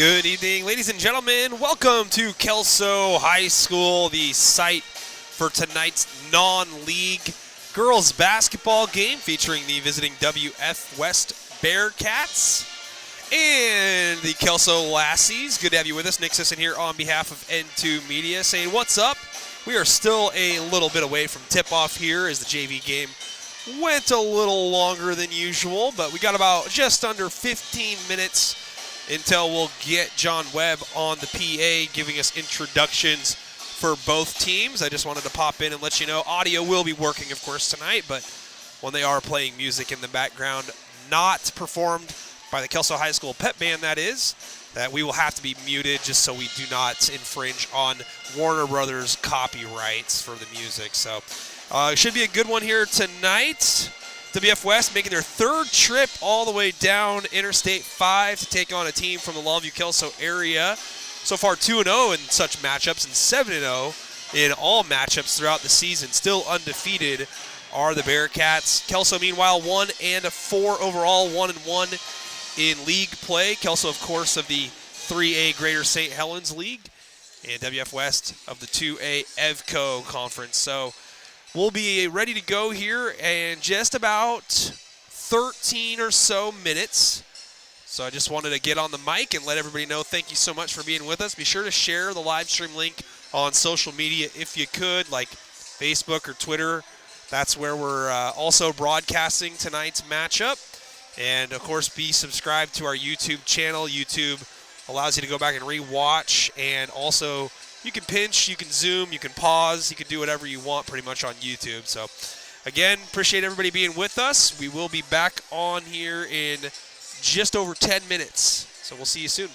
Good evening, ladies and gentlemen. Welcome to Kelso High School, the site for tonight's non-league girls basketball game featuring the visiting WF West Bearcats and the Kelso Lassies. Good to have you with us. Nick Sisson here on behalf of N2 Media saying what's up. We are still a little bit away from tip-off here as the JV game went a little longer than usual, but we got about just under 15 minutes until we'll get John Webb on the PA giving us introductions for both teams. I just wanted to pop in and let you know audio will be working, of course, tonight, but when they are playing music in the background, not performed by the Kelso High School pep band, that is, that we will have to be muted just so we do not infringe on Warner Brothers copyrights for the music. So it should be a good one here tonight. WF West making their third trip all the way down Interstate 5 to take on a team from the Longview-Kelso area. So far 2-0 in such matchups and 7-0 in all matchups throughout the season. Still undefeated are the Bearcats. Kelso, meanwhile, 1-4 overall, 1-1 in league play. Kelso, of course, of the 3A Greater St. Helens League, and WF West of the 2A EVCO Conference. So we'll be ready to go here in just about 13 or so minutes. So I just wanted to get on the mic and let everybody know thank you so much for being with us. Be sure to share the live stream link on social media if you could, like Facebook or Twitter. That's where we're also broadcasting tonight's matchup. And, of course, be subscribed to our YouTube channel. YouTube allows you to go back and re-watch, and also you can pinch, you can zoom, you can pause, you can do whatever you want pretty much on YouTube. So, again, appreciate everybody being with us. We will be back on here in just over 10 minutes. So we'll see you soon.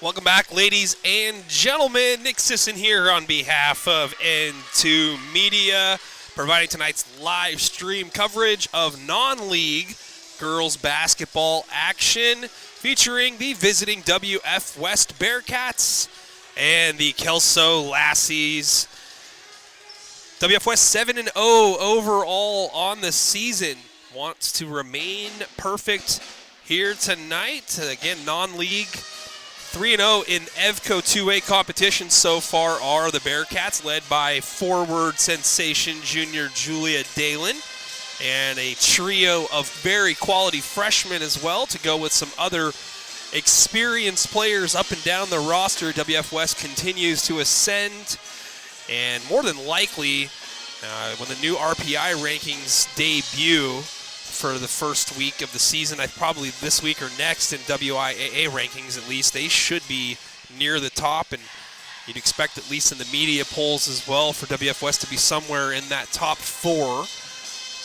Welcome back, ladies and gentlemen. Nick Sisson here on behalf of N2 Media, providing tonight's live stream coverage of non-league girls basketball action featuring the visiting WF West Bearcats and the Kelso Lassies. WF West 7-0 overall on the season. Wants to remain perfect here tonight. Again, non-league 3-0 in EVCO 2A competition so far are the Bearcats, led by forward sensation junior Julia Dalen, and a trio of very quality freshmen as well to go with some other experienced players up and down the roster. WF West continues to ascend, and more than likely, when the new RPI rankings debut for the first week of the season, probably this week or next in WIAA rankings at least, they should be near the top, and you'd expect at least in the media polls as well for WF West to be somewhere in that top 4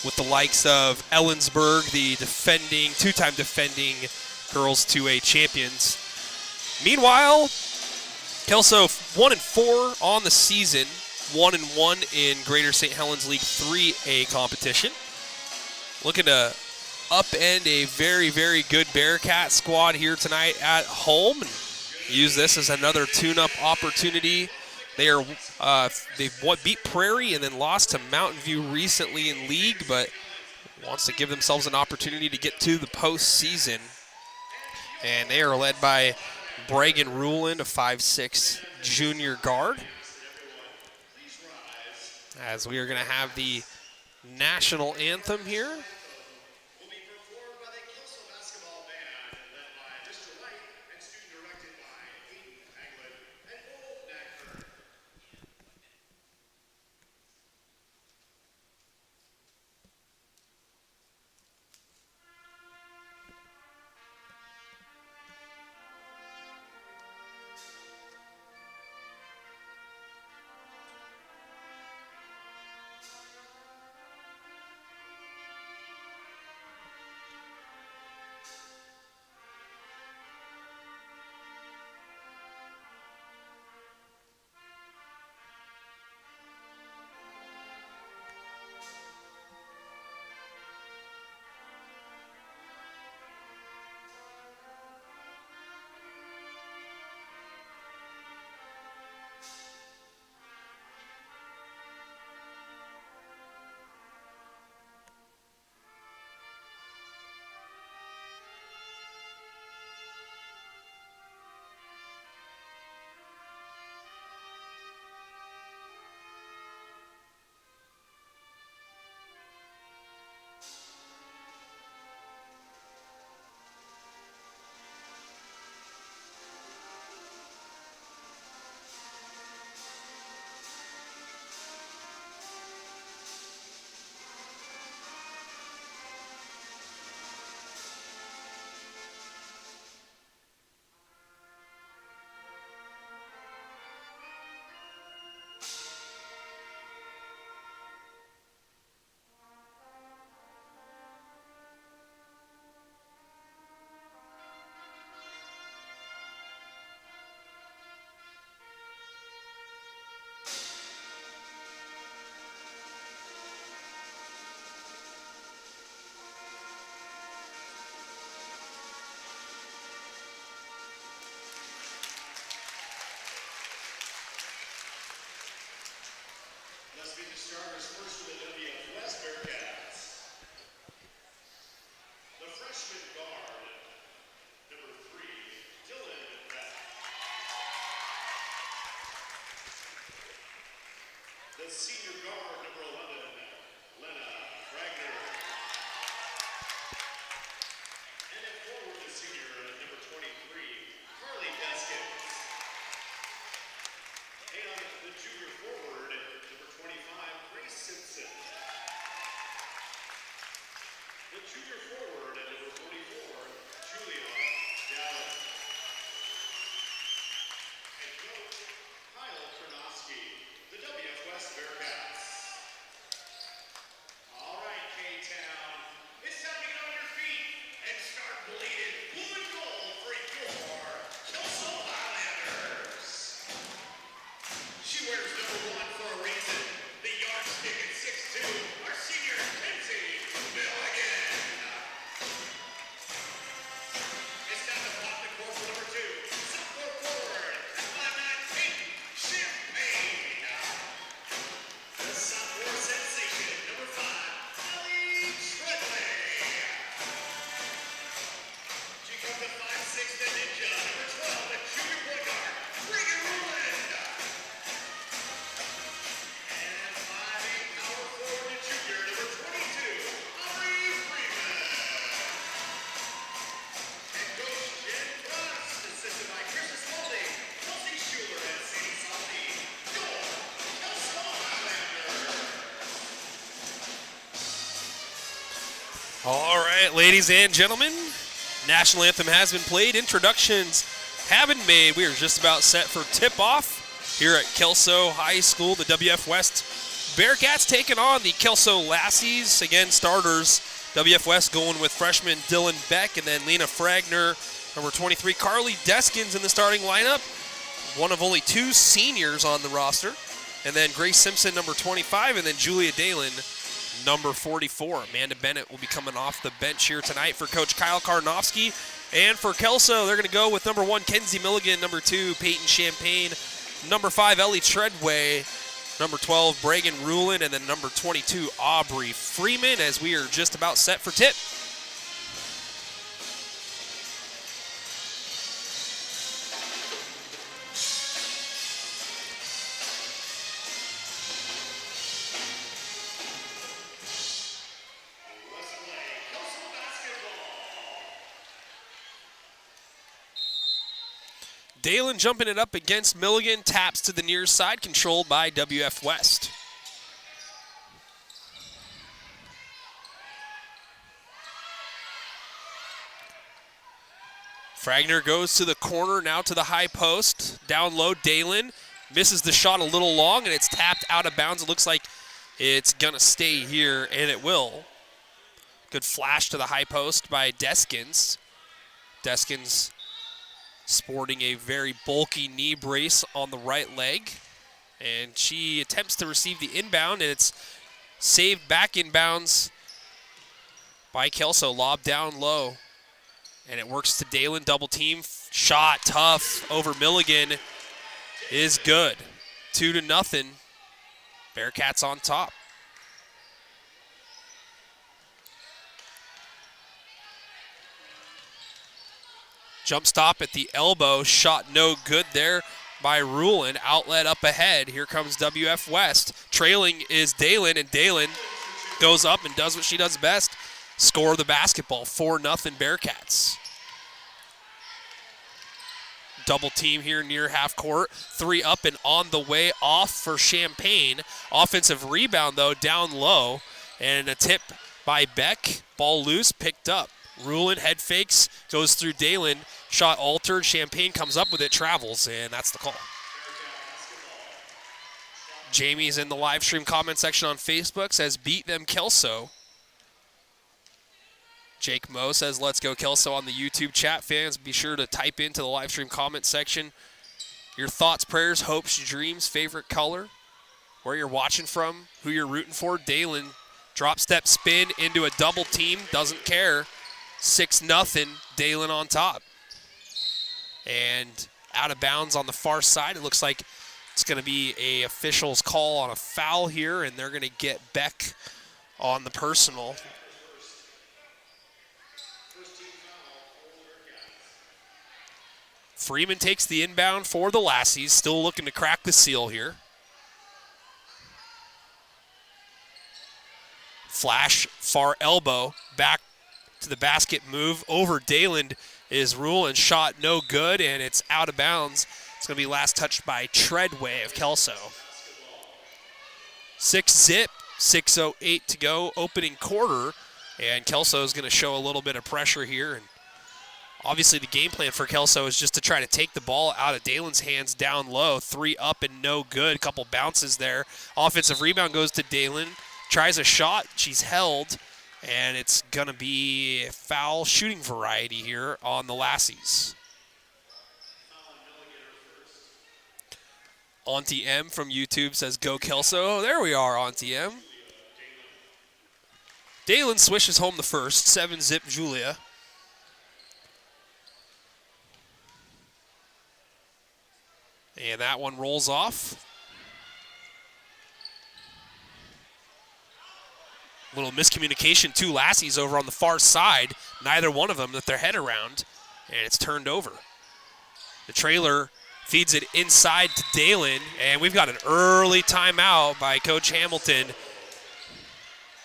with the likes of Ellensburg, the two-time defending girls 2A champions. Meanwhile, Kelso 1-4 on the season, 1-1 in Greater St. Helens League 3A competition. Looking to upend a very, very good Bearcat squad here tonight at home and use this as another tune-up opportunity. They've beat Prairie and then lost to Mountain View recently in league, but wants to give themselves an opportunity to get to the postseason. And they are led by Bragan Ruland, a 5'6" junior guard. As we are going to have the national anthem here. Will be performed by the Kelso Basketball Band, led by Mr. Light and student directed by Aiden Haglund and Bo Nackford. Let's meet the starters first for the WF West Bearcats. The freshman guard, number 3, Dylan Beck. The senior guard, number 11, Lena Wagner. And at forward, the senior, number 23, Carly Deskins. And the junior forward, number 25, Grace Simpson. The junior forward, number 44, Julia Dowd. And coach, Kyle Karnofsky, the WF West Bearcats. All right, K-Town, it's time to get on your feet and start bleeding blue and gold for your Kelso Lassies. right, ladies and gentlemen, national anthem has been played. Introductions have been made. We are just about set for tip-off here at Kelso High School. The WF West Bearcats taking on the Kelso Lassies. Again, starters, WF West going with freshman Dylan Beck and then Lena Fragner, number 23, Carly Deskins in the starting lineup. One of only two seniors on the roster. And then Grace Simpson, number 25, and then Julia Dalen, number 44. Amanda Bennett will be coming off the bench here tonight for Coach Kyle Karnofsky. And for Kelso, they're going to go with number 1, Kenzie Milligan, number 2, Peyton Champagne, number 5, Ellie Treadway, number 12, Bregan Rulin, and then number 22, Aubrey Freeman, as we are just about set for tip. Dalen jumping it up against Milligan, taps to the near side, controlled by WF West. Fragner goes to the corner, now to the high post. Down low, Dalen misses the shot a little long, and it's tapped out of bounds. It looks like it's going to stay here, and it will. Good flash to the high post by Deskins. Deskins sporting a very bulky knee brace on the right leg. And she attempts to receive the inbound, and it's saved back inbounds by Kelso. Lob down low. And it works to Dalen, double team. Shot tough over Milligan is good. 2-0. Bearcats on top. Jump stop at the elbow, shot no good there by Rulin. Outlet up ahead. Here comes WF West. Trailing is Dalen, and Dalen goes up and does what she does best. Score the basketball, 4-0 Bearcats. Double team here near half court. 3 up and on the way off for Champagne. Offensive rebound, though, down low. And a tip by Beck. Ball loose, picked up. Rulin head fakes, goes through Dalen. Shot altered. Champagne comes up with it, travels, and that's the call. Jamie's in the live stream comment section on Facebook, says, beat them Kelso. Jake Moe says, let's go Kelso on the YouTube chat. Fans, be sure to type into the live stream comment section your thoughts, prayers, hopes, dreams, favorite color, where you're watching from, who you're rooting for. Dalen, drop step spin into a double team, doesn't care. 6-0, Dalen on top. And out of bounds on the far side. It looks like it's going to be a official's call on a foul here, and they're going to get Beck on the personal. Freeman takes the inbound for the Lassies, still looking to crack the seal here. Flash, far elbow, back to the basket move over Dalen is Rule, and shot no good, and it's out of bounds. It's going to be last touched by Treadway of Kelso. 6-0, 6:08 to go, opening quarter, and Kelso is going to show a little bit of pressure here. And obviously the game plan for Kelso is just to try to take the ball out of Dalen's hands down low. 3 up and no good, couple bounces there. Offensive rebound goes to Dalen, tries a shot, she's held, and it's going to be a foul shooting variety here on the Lassies. Auntie M from YouTube says, go Kelso. Oh, there we are, Auntie M. Dalen swishes home the first. 7-zip Julia. And that one rolls off. Little miscommunication, 2 Lassies over on the far side. Neither one of them that their head around, and it's turned over. The trailer feeds it inside to Dalen, and we've got an early timeout by Coach Hamilton.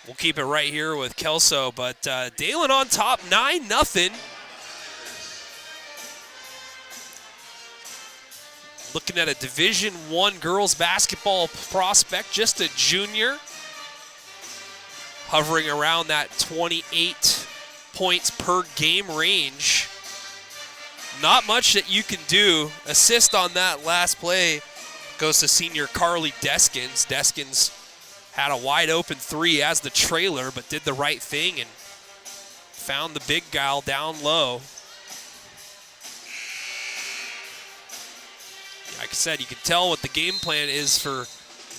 We'll keep it right here with Kelso, but Dalen on top, 9-0. Looking at a Division I girls basketball prospect, just a junior, hovering around that 28 points per game range. Not much that you can do. Assist on that last play goes to senior Carly Deskins. Deskins had a wide open three as the trailer, but did the right thing and found the big gal down low. Like I said, you can tell what the game plan is for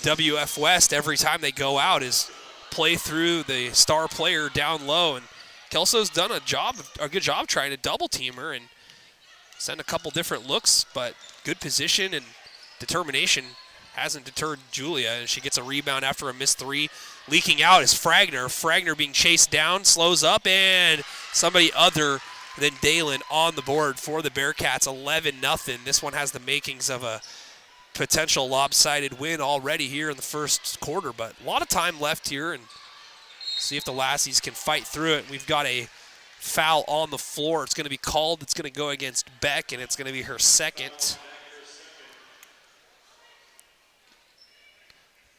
WF West every time they go out is play through the star player down low. And Kelso's done a good job trying to double team her and send a couple different looks, but good position and determination hasn't deterred Julia, and she gets a rebound after a missed three. Leaking out is Fragner. Fragner being chased down, slows up, and somebody other than Dalen on the board for the Bearcats, 11-0. This one has the makings of a potential lopsided win already here in the first quarter, but a lot of time left here, and see if the Lassies can fight through it. We've got a foul on the floor. It's going to be called. It's going to go against Beck, and it's going to be her second.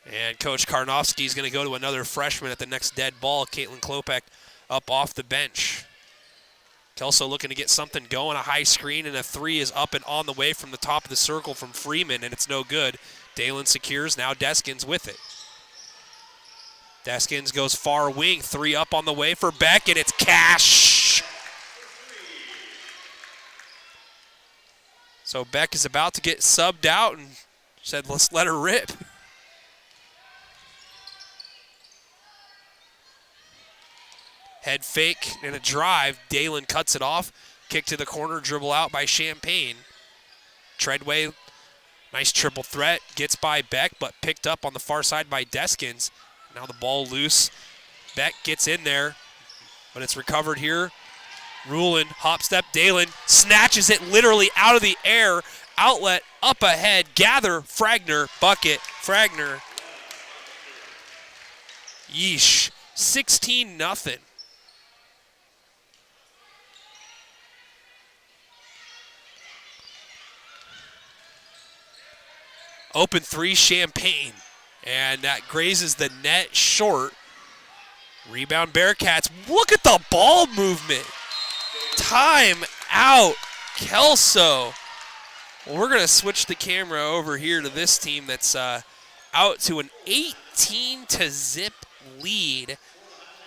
And Coach Karnofsky is going to go to another freshman at the next dead ball. Caitlin Klopek up off the bench. Kelso looking to get something going. A high screen, and a three is up and on the way from the top of the circle from Freeman, and it's no good. Dalen secures. Now Deskins with it. Deskins goes far wing. Three up on the way for Beck, and it's cash. So Beck is about to get subbed out and said, let's let her rip. Head fake and a drive. Dalen cuts it off. Kick to the corner, dribble out by Champagne. Treadway, nice triple threat. Gets by Beck, but picked up on the far side by Deskins. Now the ball loose. Beck gets in there, but it's recovered here. Rulin, hop step. Dalen snatches it literally out of the air. Outlet up ahead. Gather. Fragner. Bucket. Fragner. Yeesh. 16-0. Open three, Champagne. And that grazes the net short. Rebound Bearcats. Look at the ball movement. Time out, Kelso. Well, we're going to switch the camera over here to this team that's out to an 18-0 lead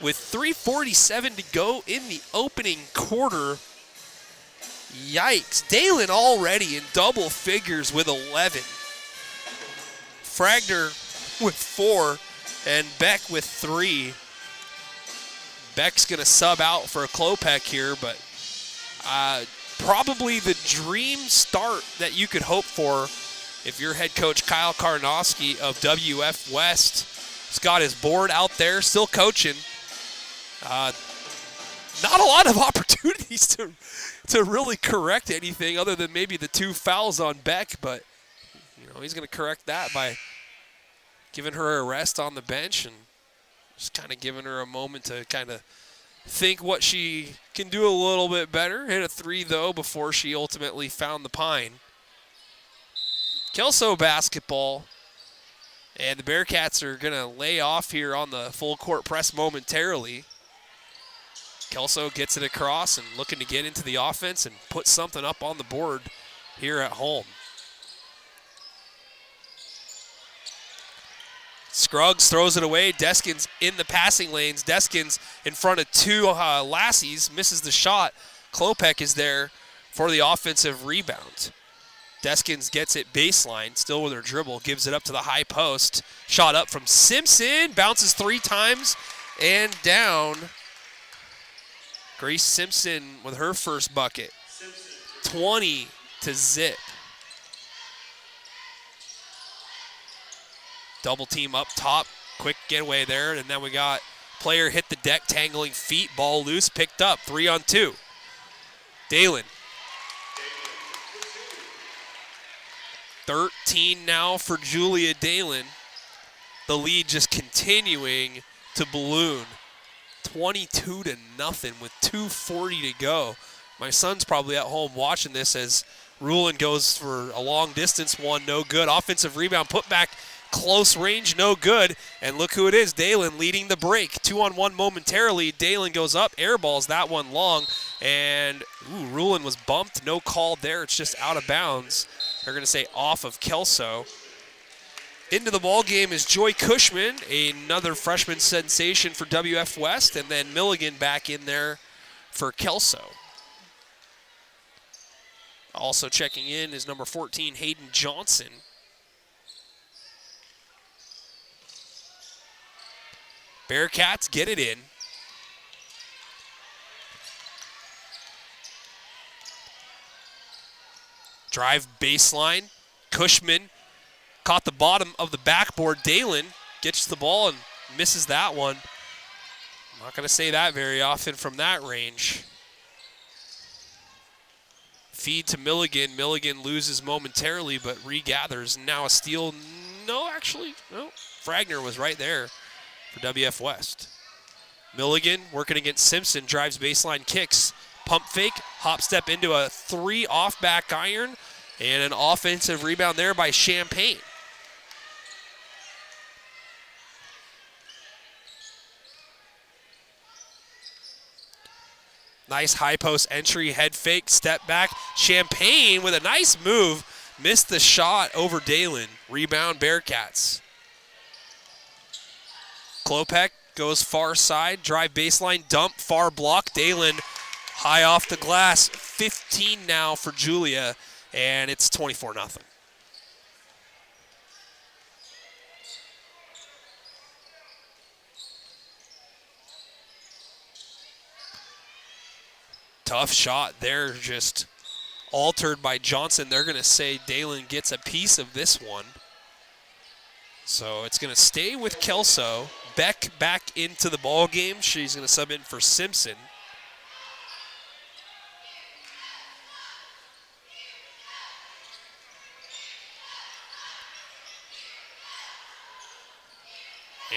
with 3:47 to go in the opening quarter. Yikes. Dalen already in double figures with 11. Fragner with 4 and Beck with 3. Beck's going to sub out for Klopek here, but probably the dream start that you could hope for if you're head coach Kyle Karnofsky of WF West. He's got his board out there, still coaching. Not a lot of opportunities to really correct anything other than maybe the 2 fouls on Beck, but he's going to correct that by giving her a rest on the bench and just kind of giving her a moment to kind of think what she can do a little bit better. Hit a 3, though, before she ultimately found the pine. Kelso basketball, and the Bearcats are going to lay off here on the full court press momentarily. Kelso gets it across and looking to get into the offense and put something up on the board here at home. Scruggs throws it away. Deskins in the passing lanes. Deskins in front of 2 Lassies. Misses the shot. Klopek is there for the offensive rebound. Deskins gets it baseline. Still with her dribble. Gives it up to the high post. Shot up from Simpson. Bounces 3 times and down. Grace Simpson with her first bucket. 20-0. Double team up top, quick getaway there, and then we got player hit the deck, tangling feet, ball loose, picked up, 3-on-2. Dalen. 13 now for Julia Dalen. The lead just continuing to balloon. 22-0 with 2:40 to go. My son's probably at home watching this as Rulin goes for a long distance one, no good. Offensive rebound put back Close range, no good. And look who it is, Dalen leading the break. 2-on-1 momentarily. Dalen goes up, airballs that one long. And, Rulin was bumped. No call there. It's just out of bounds. They're going to say off of Kelso. Into the ball game is Joy Cushman, another freshman sensation for WF West. And then Milligan back in there for Kelso. Also checking in is number 14, Hayden Johnson. Bearcats get it in. Drive baseline. Cushman caught the bottom of the backboard. Dalen gets the ball and misses that one. I'm not going to say that very often from that range. Feed to Milligan. Milligan loses momentarily but regathers. Now a steal. No. Fragner was right there for WF West. Milligan working against Simpson. Drives baseline, kicks. Pump fake. Hop step into a 3 off back iron. And an offensive rebound there by Champagne. Nice high post entry, head fake, step back. Champagne with a nice move. Missed the shot over Dalen. Rebound Bearcats. Klopek goes far side, drive baseline, dump, far block. Dalen high off the glass. 15 now for Julia, and it's 24-0. Tough shot there, just altered by Johnson. They're going to say Dalen gets a piece of this one. So it's going to stay with Kelso. Beck back into the ball game. She's going to sub in for Simpson.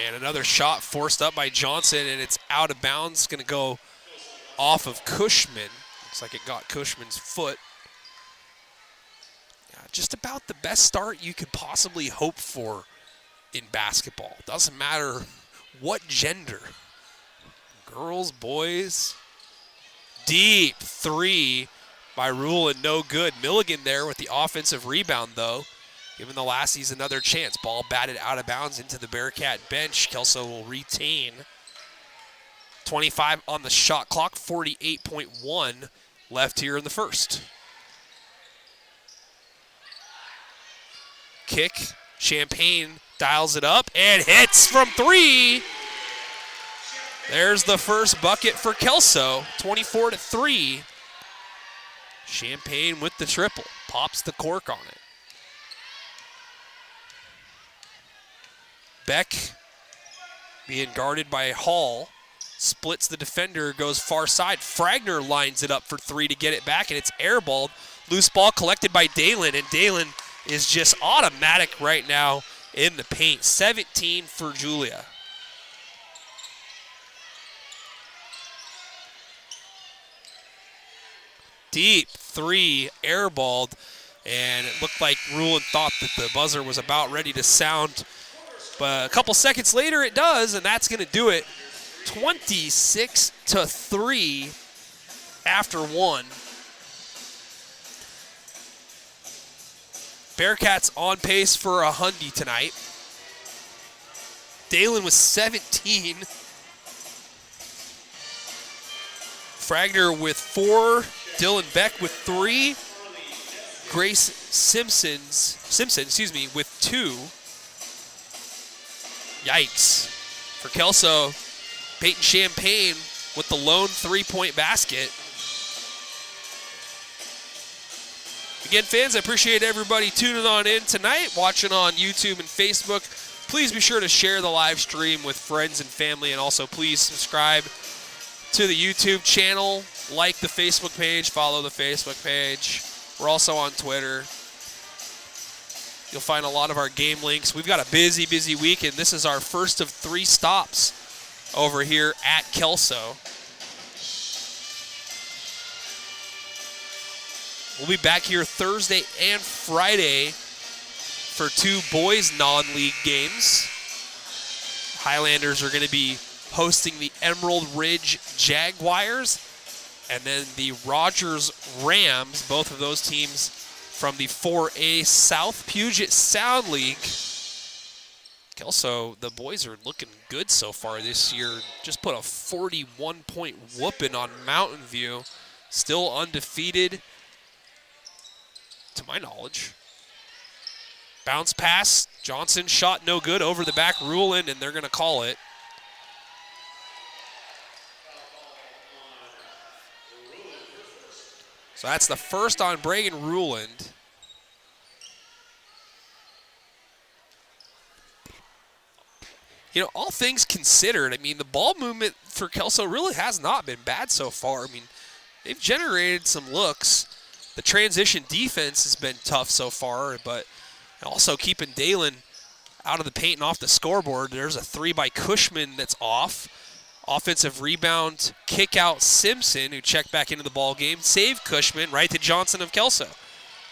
And another shot forced up by Johnson, and it's out of bounds. Going to go off of Cushman. Looks like it got Cushman's foot. Yeah, just about the best start you could possibly hope for in basketball. Doesn't matter what gender. Girls, boys. Deep 3 by Rulin, no good. Milligan there with the offensive rebound, though. Giving the Lassies another chance. Ball batted out of bounds into the Bearcat bench. Kelso will retain. 25 on the shot clock, 48.1 left here in the first. Kick, Champagne dials it up and hits from 3. There's the first bucket for Kelso, 24-3. Champagne with the triple, pops the cork on it. Beck being guarded by Hall. Splits the defender, goes far side. Fragner lines it up for 3 to get it back, and it's airballed. Loose ball collected by Dalen, and Dalen is just automatic right now in the paint. 17 for Julia. Deep 3, airballed, and it looked like Rulin thought that the buzzer was about ready to sound. But a couple seconds later it does, and that's going to do it. 26-3 after 1. Bearcats on pace for a hundy tonight. Dalen with 17. Fragner with 4. Dylan Beck with 3. Grace Simpson, with 2. Yikes. For Kelso, Peyton Champagne with the lone 3-point basket. Again, fans, I appreciate everybody tuning on in tonight, watching on YouTube and Facebook. Please be sure to share the live stream with friends and family, and also please subscribe to the YouTube channel, like the Facebook page, follow the Facebook page. We're also on Twitter. You'll find a lot of our game links. We've got a busy, busy week, and this is our first of 3 stops over here at Kelso. We'll be back here Thursday and Friday for two boys non-league games. Highlanders are going to be hosting the Emerald Ridge Jaguars and then the Rogers Rams, both of those teams from the 4A South Puget Sound League. Kelso, the boys are looking good so far this year. Just put a 41-point whooping on Mountain View. Still undefeated, to my knowledge. Bounce pass, Johnson shot no good, over the back, Ruland, and they're going to call it. So that's the first on Bragan Ruland. You know, all things considered, I mean, the ball movement for Kelso really has not been bad so far. I mean, they've generated some looks. The transition defense has been tough so far, but also keeping Dalen out of the paint and off the scoreboard. There's a three by Cushman that's off. Offensive rebound, kick out Simpson, who checked back into the ball game. Save Cushman, right to Johnson of Kelso.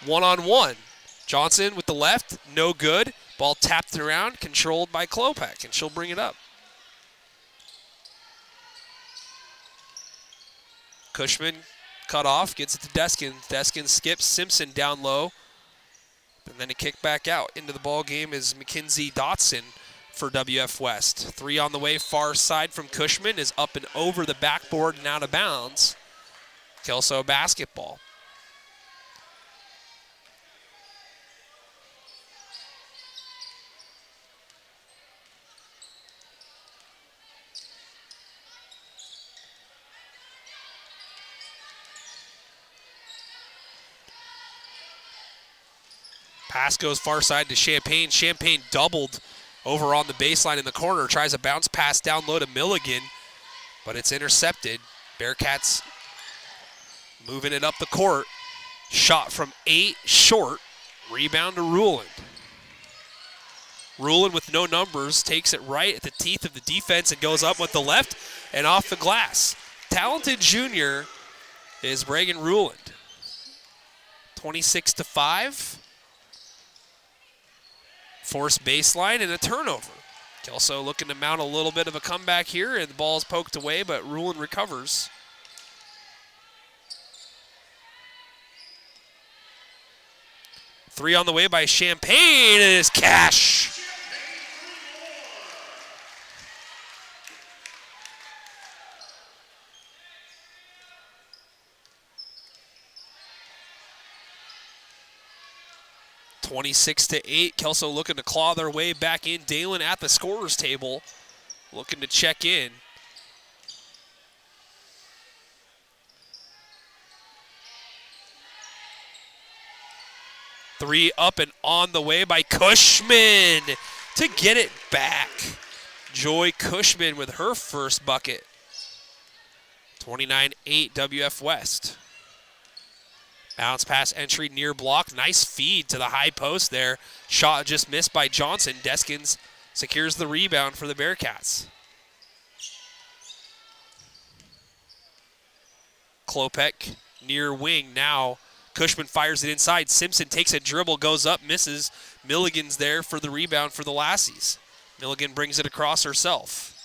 One-on-one. Johnson with the left, no good. Ball tapped around, controlled by Klopek, and she'll bring it up. Cushman cut off, gets it to Deskin. Deskin skips, Simpson down low. And then a kick back out into the ball game is Mackenzie Dotson for WF West. Three on the way, far side from Cushman is up and over the backboard and out of bounds. Kelso basketball. Pass goes far side to Champagne. Champagne doubled over on the baseline in the corner. Tries a bounce pass down low to Milligan, but it's intercepted. Bearcats moving it up the court. Shot from 8 short. Rebound to Ruland. Ruland with no numbers takes it right at the teeth of the defense and goes up with the left and off the glass. Talented junior is Bragan Ruland. 26-5. Forced baseline and a turnover. Kelso looking to mount a little bit of a comeback here, and the ball is poked away, but Ruland recovers. Three on the way by Champagne, and it is cash. (26-8). Kelso looking to claw their way back in. Dalen at the scorer's table, looking to check in. Three up and on the way by Cushman to get it back. Joy Cushman with her first bucket. 29-8 WF West. Bounce pass entry near block. Nice feed to the high post there. Shot just missed by Johnson. Deskins secures the rebound for the Bearcats. Klopek near wing now. Cushman fires it inside. Simpson takes a dribble, goes up, misses. Milligan's there for the rebound for the Lassies. Milligan brings it across herself.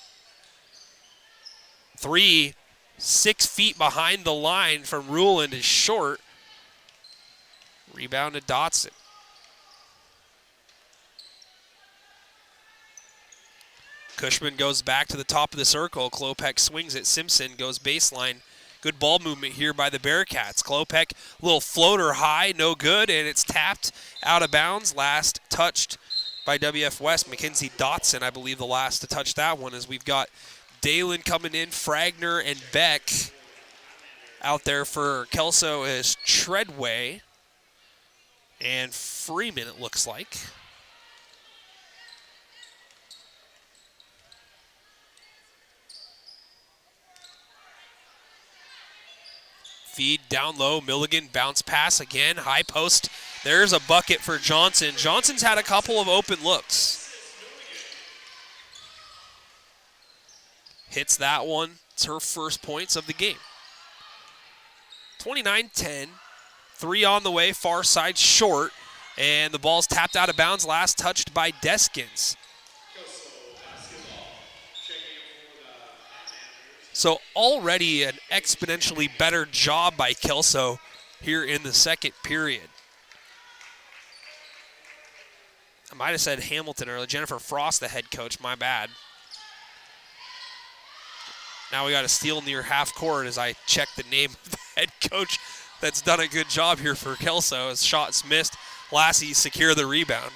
3, 6 feet behind the line from Ruland is short. Rebound to Dotson. Cushman goes back to the top of the circle. Klopek swings it. Simpson goes baseline. Good ball movement here by the Bearcats. Klopek, little floater high, no good, and it's tapped out of bounds. Last touched by WF West. Mackenzie Dotson, I believe, the last to touch that one, as we've got Dalen coming in, Fragner and Beck out there for Kelso is Treadway. And Freeman, it looks like. Feed down low, Milligan, bounce pass again, high post. There's a bucket for Johnson. Johnson's had a couple of open looks. Hits that one. It's her first points of the game. 29-10. 3 on the way, far side short. And the ball's tapped out of bounds, last touched by Deskins. So already an exponentially better job by Kelso here in the second period. I might have said Hamilton earlier. Jennifer Frost, the head coach, my bad. Now we got a steal near half court as I check the name of the head coach that's done a good job here for Kelso. As shots missed, Lassies secure the rebound.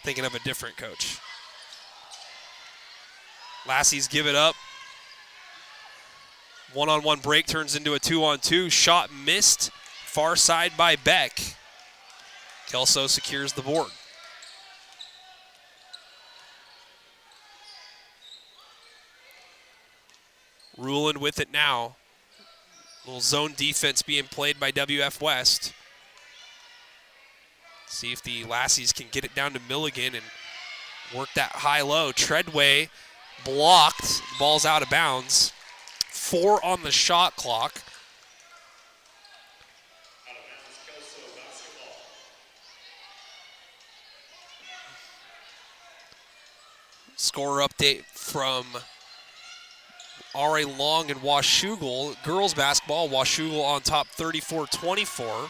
Thinking of a different coach. Lassies give it up. One-on-one break turns into a two-on-two. Shot missed. Far side by Beck. Kelso secures the board. Ruland with it now. Little zone defense being played by WF West. See if the Lassies can get it down to Milligan and work that high-low. Treadway blocked. Ball's out of bounds. 4 on the shot clock. Score update from R.A. Long and Washougal. Girls basketball, Washougal on top 34-24.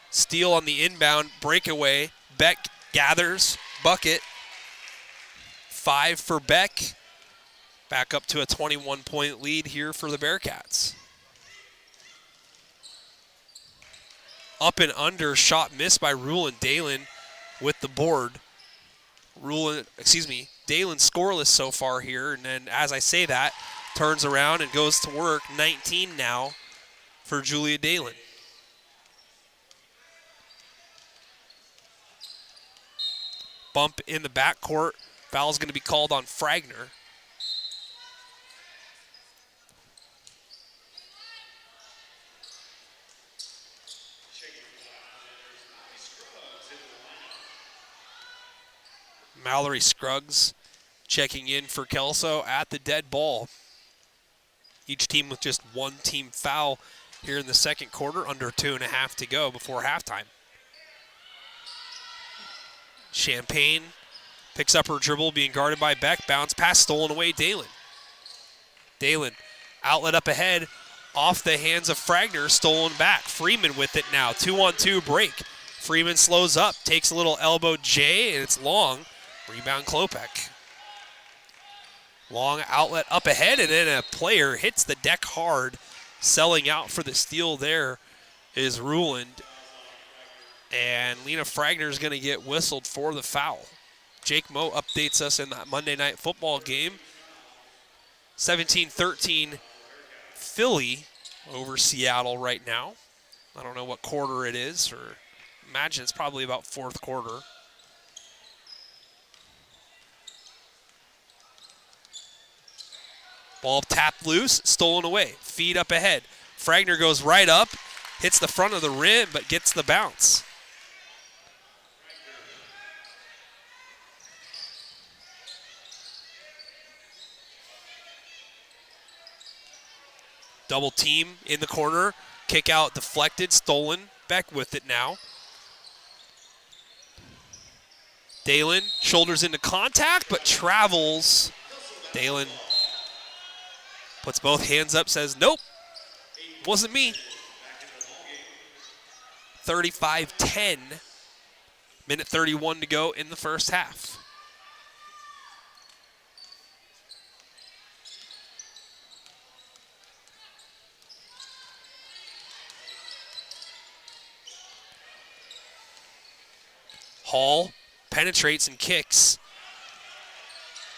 Steal on the inbound, breakaway. Beck gathers, bucket. 5 for Beck. Back up to a 21-point lead here for the Bearcats. Up and under, shot missed by Ruland. Dalen with the board. Dalen scoreless so far here, and then as I say that, turns around and goes to work. 19 now for Julia Dalen. Bump in the backcourt. Foul's going to be called on Fragner. Mallory Scruggs checking in for Kelso at the dead ball. Each team with just one team foul here in the second quarter, under 2.5 to go before halftime. Champagne picks up her dribble, being guarded by Beck. Bounce pass stolen away, Dalen. Dalen, outlet up ahead, off the hands of Fragner, stolen back. Freeman with it now, 2-on-2 break. Freeman slows up, takes a little elbow J, and it's Long. Rebound Klopek. Long outlet up ahead, and then a player hits the deck hard. Selling out for the steal there is Ruland. And Lena Fragner is going to get whistled for the foul. Jake Moe updates us in that Monday Night Football game. 17-13 Philly over Seattle right now. I don't know what quarter it is, or imagine it's probably about fourth quarter. Ball tapped loose, stolen away. Feed up ahead. Fragner goes right up, hits the front of the rim, but gets the bounce. Double team in the corner. Kick out deflected, stolen. Beck with it now. Dalen shoulders into contact, but travels. Dalen puts both hands up, says, nope, wasn't me. 35-10. Minute 31 to go in the first half. Hall penetrates and kicks.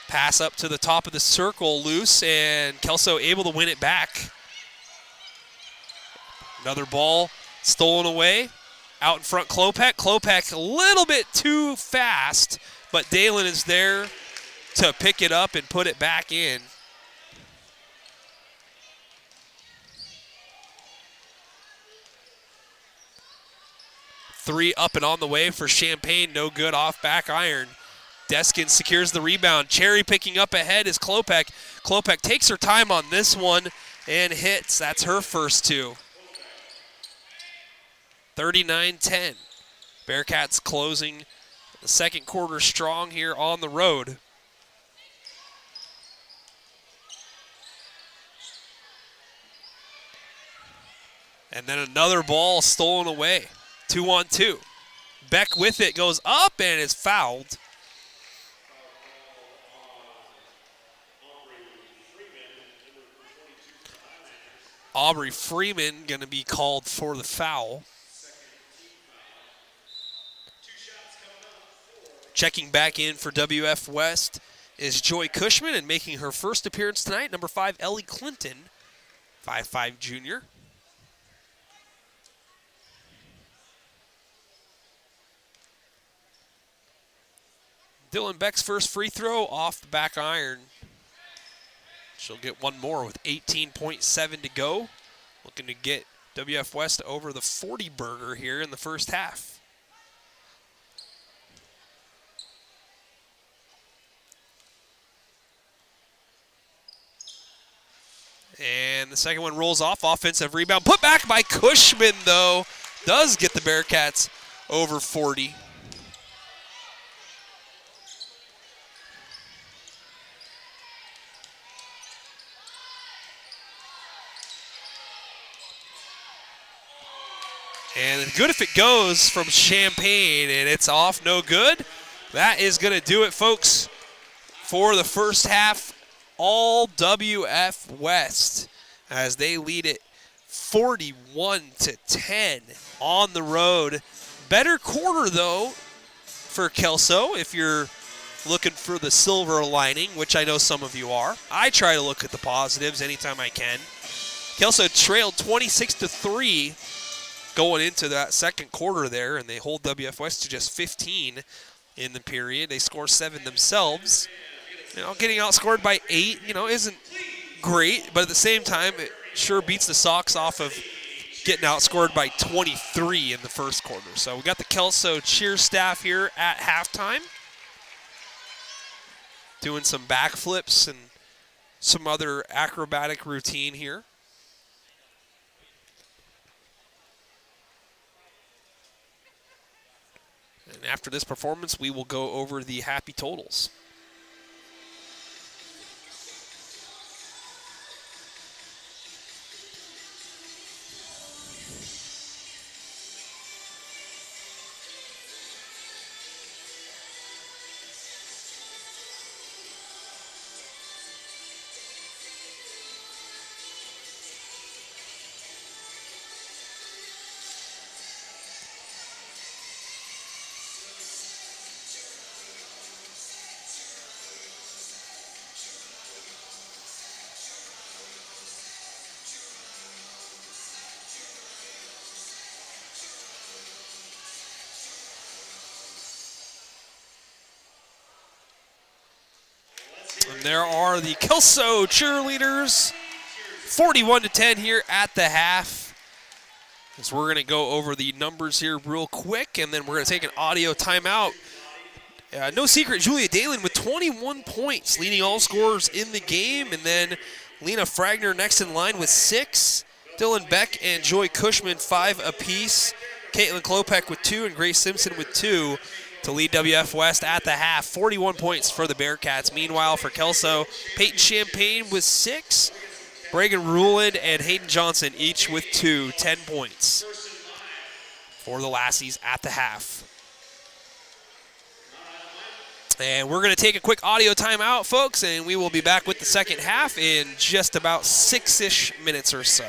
Pass up to the top of the circle, loose, and Kelso able to win it back. Another ball stolen away. Out in front, Klopek. Klopek a little bit too fast, but Dalen is there to pick it up and put it back in. Three up and on the way for Champagne. No good off back iron. Deskin secures the rebound. Cherry picking up ahead is Klopek. Klopek takes her time on this one and hits. That's her first two. 39-10. Bearcats closing the second quarter strong here on the road. And then another ball stolen away. 2-on-2. Beck with it goes up and is fouled. Aubrey Freeman going to be called for the foul. Checking back in for WF West is Joy Cushman, and making her first appearance tonight, number 5, Ellie Clinton, 5'5" junior. Dylan Beck's first free throw off the back iron. She'll get one more with 18.7 to go. Looking to get WF West over the 40 burger here in the first half. And the second one rolls off. Offensive rebound. Put back by Cushman, though. Does get the Bearcats over 40. And good if it goes from Champaign, and it's off, no good. That is going to do it, folks, for the first half. All WF West as they lead it 41-10 on the road. Better quarter, though, for Kelso, if you're looking for the silver lining, which I know some of you are. I try to look at the positives anytime I can. Kelso trailed 26-3 going into that second quarter there, and they hold WF West to just 15 in the period. They score 7 themselves. Getting outscored by 8, isn't great, but at the same time, it sure beats the socks off of getting outscored by 23 in the first quarter. So we got the Kelso cheer staff here at halftime, doing some backflips and some other acrobatic routine here. And after this performance, we will go over the happy totals. And there are the Kelso cheerleaders, 41-10 here at the half. As we're going to go over the numbers here real quick, and then we're going to take an audio timeout. No secret, Julia Dalen with 21 points, leading all scorers in the game, and then Lena Fragner next in line with 6. Dylan Beck and Joy Cushman 5 apiece. Caitlin Klopek with 2 and Grace Simpson with 2 to lead WF West at the half. 41 points for the Bearcats. Meanwhile, for Kelso, Peyton Champagne with 6. Bregan Ruland and Hayden Johnson each with 2, 10 points for the Lassies at the half. And we're going to take a quick audio timeout, folks, and we will be back with the second half in just about 6-ish minutes or so.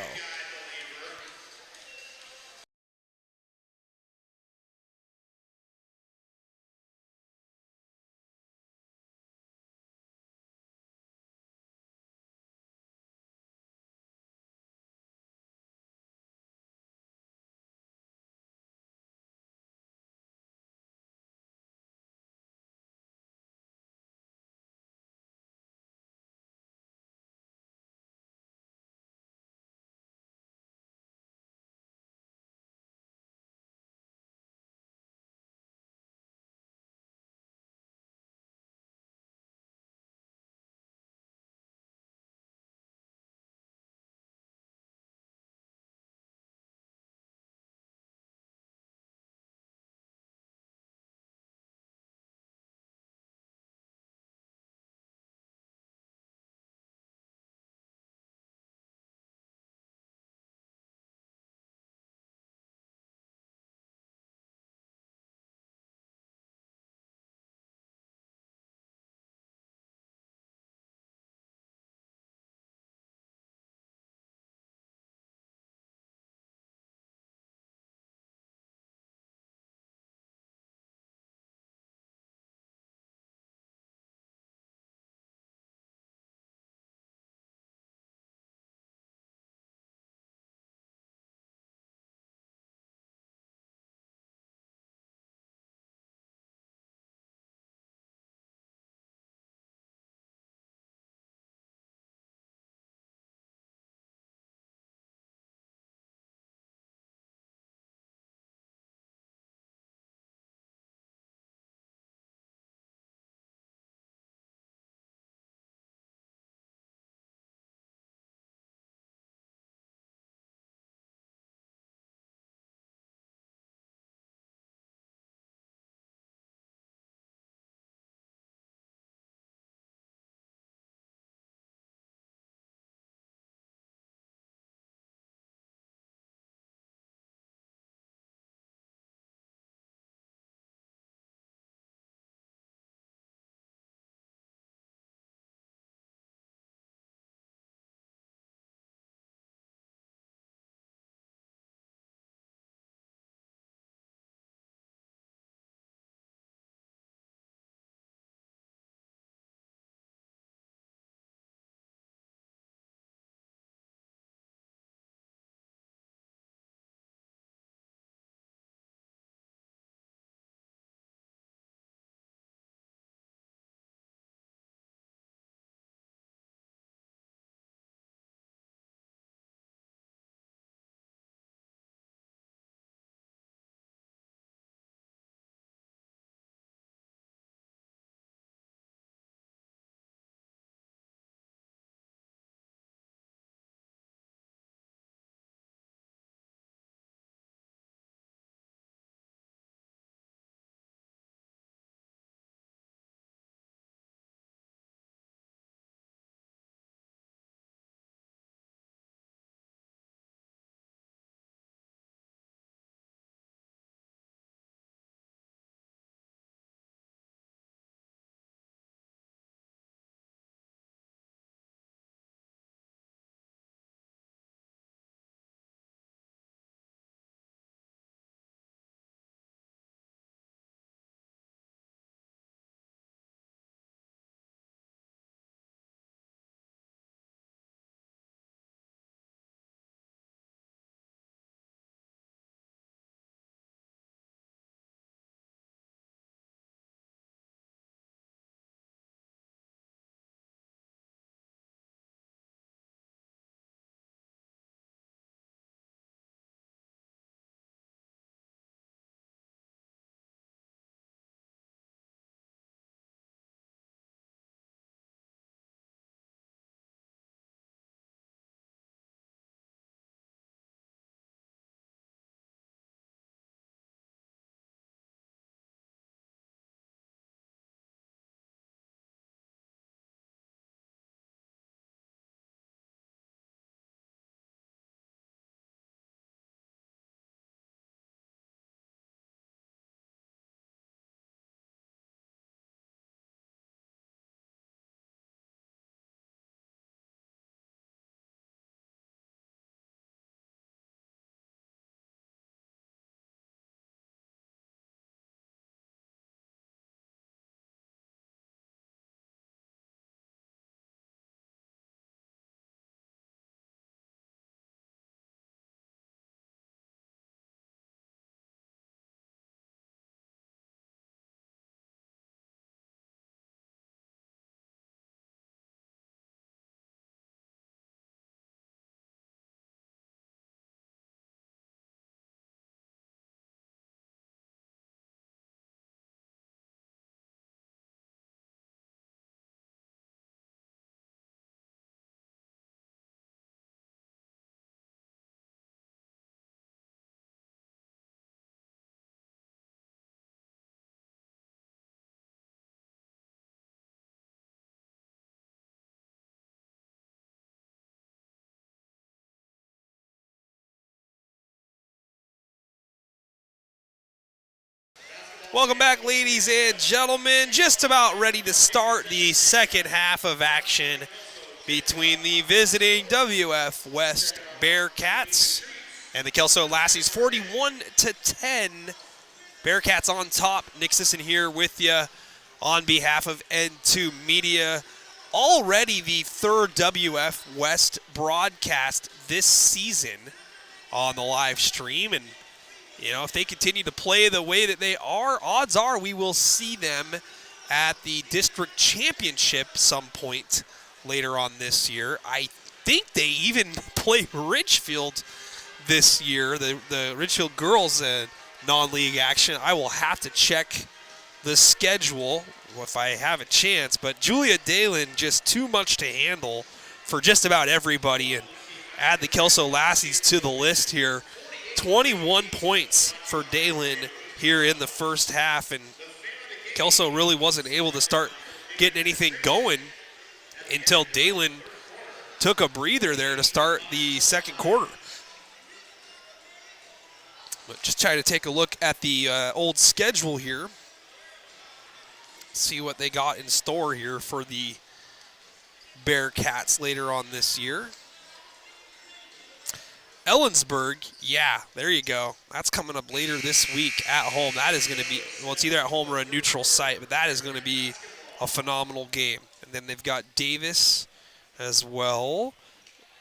Welcome back, ladies and gentlemen. Just about ready to start the second half of action between the visiting WF West Bearcats and the Kelso Lassies. 41-10. Bearcats on top. Nick Sisson here with you on behalf of N2 Media. Already the third WF West broadcast this season on the live stream. And, you know, if they continue to play the way that they are, odds are we will see them at the district championship some point later on this year. I think they even play Ridgefield this year, the Ridgefield girls non-league action. I will have to check the schedule if I have a chance, but Julia Dalen just too much to handle for just about everybody, and add the Kelso Lassies to the list here. 21 points for Dalen here in the first half, and Kelso really wasn't able to start getting anything going until Dalen took a breather there to start the second quarter. But just try to take a look at the old schedule here. See what they got in store here for the Bearcats later on this year. Ellensburg, yeah, there you go. That's coming up later this week at home. That is going to be, well, it's either at home or a neutral site, but that is going to be a phenomenal game. And then they've got Davis as well.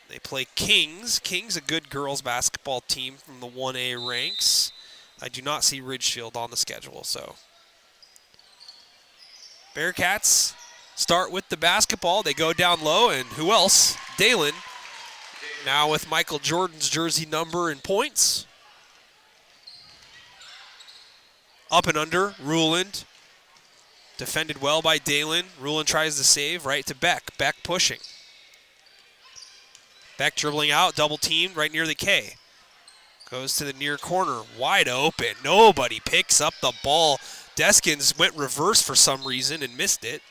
They play Kings. Kings, a good girls basketball team from the 1A ranks. I do not see Ridgefield on the schedule, so. Bearcats start with the basketball. They go down low, and who else? Dalen. Now with Michael Jordan's jersey number and points. Up and under, Ruland. Defended well by Dalen. Ruland tries to save, right to Beck. Beck pushing. Beck dribbling out, double teamed right near the K. Goes to the near corner, wide open. Nobody picks up the ball. Deskins went reverse for some reason and missed it.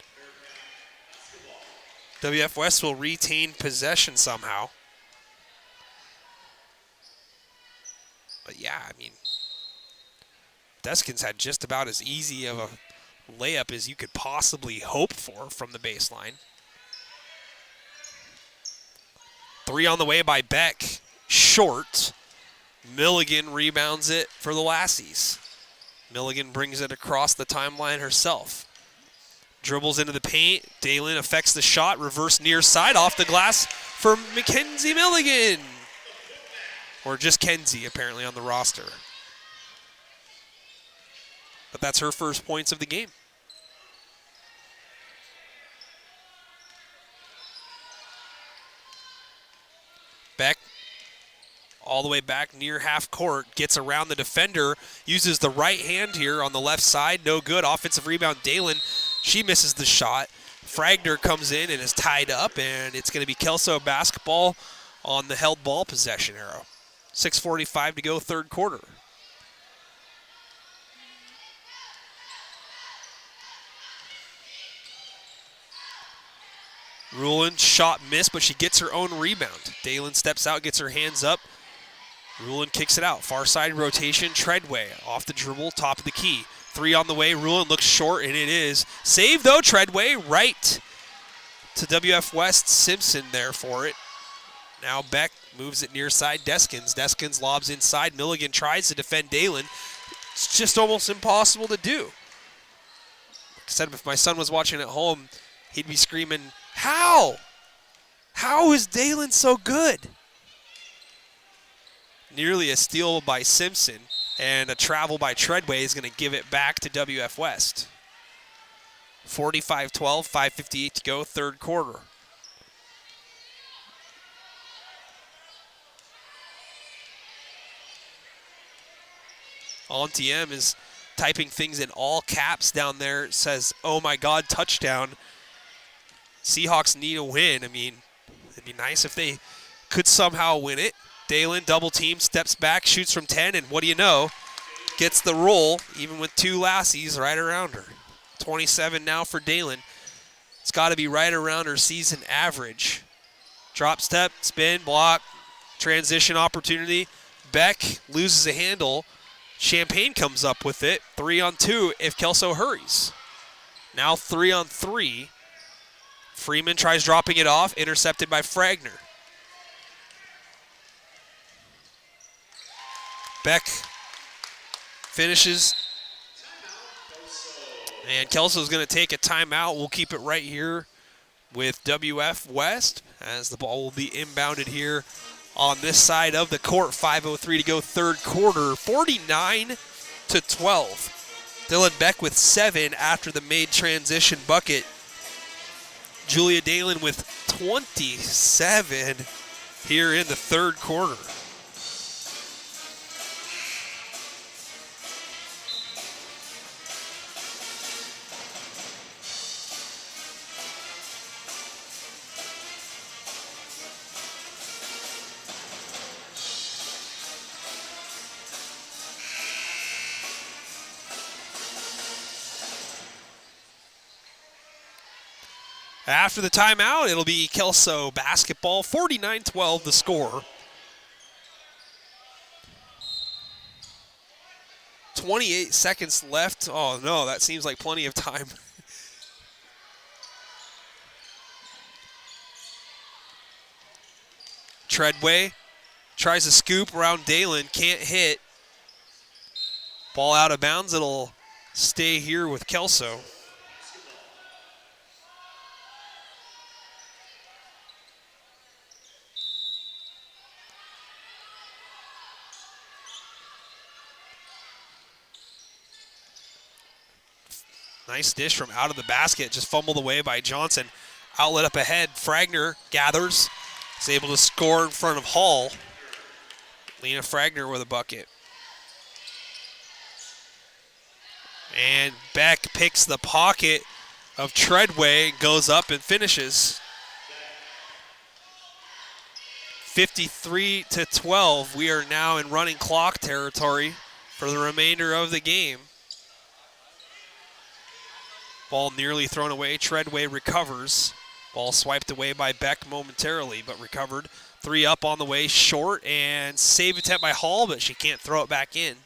WF West will retain possession somehow. But yeah, I mean, Deskins had just about as easy of a layup as you could possibly hope for from the baseline. Three on the way by Beck, short. Milligan rebounds it for the Lassies. Milligan brings it across the timeline herself. Dribbles into the paint. Dalen affects the shot. Reverse near side off the glass for Mackenzie Milligan. Or just Kenzie, apparently, on the roster. But that's her first points of the game. Beck, all the way back near half court, gets around the defender, uses the right hand here on the left side, no good. Offensive rebound, Dalen, she misses the shot. Fragner comes in and is tied up, and it's going to be Kelso basketball on the held ball possession arrow. 6:45 to go, third quarter. Ruland, shot missed, but she gets her own rebound. Dalen steps out, gets her hands up. Ruland kicks it out. Far side rotation, Treadway off the dribble, top of the key. Three on the way, Ruland looks short, and it is. Save though, Treadway, right to WF West. Simpson there for it. Now Beck moves it near side, Deskins. Deskins lobs inside. Milligan tries to defend Dalen. It's just almost impossible to do. Like I said, if my son was watching at home, he'd be screaming, how? How is Dalen so good? Nearly a steal by Simpson, and a travel by Treadway is going to give it back to WF West. 45-12, 5:58 to go, third quarter. Antiem is typing things in all caps down there. It says, oh my God, touchdown. Seahawks need a win. I mean, it'd be nice if they could somehow win it. Dalen, double team, steps back, shoots from 10, and what do you know? Gets the roll, even with two Lassies right around her. 27 now for Dalen. It's got to be right around her season average. Drop step, spin, block, transition opportunity. Beck loses a handle. Champaign comes up with it. 3-on-2 if Kelso hurries. Now 3-on-3. Freeman tries dropping it off, intercepted by Fragner. Beck finishes. And Kelso's going to take a timeout. We'll keep it right here with WF West as the ball will be inbounded here on this side of the court. 5:03 to go, third quarter, 49-12. Dylan Beck with 7 after the made transition bucket. Julia Dalen with 27 here in the third quarter. After the timeout, it'll be Kelso basketball, 49-12 the score. 28 seconds left. Oh no, that seems like plenty of time. Treadway tries to scoop around Dalen, can't hit. Ball out of bounds, it'll stay here with Kelso. Nice dish from out of the basket, just fumbled away by Johnson. Outlet up ahead, Fragner gathers, is able to score in front of Hall. Lena Fragner with a bucket. And Beck picks the pocket of Treadway, goes up and finishes. 53-12, we are now in running clock territory for the remainder of the game. Ball nearly thrown away. Treadway recovers. Ball swiped away by Beck momentarily, but recovered. 3 up on the way, short, and save attempt by Hall, but she can't throw it back in.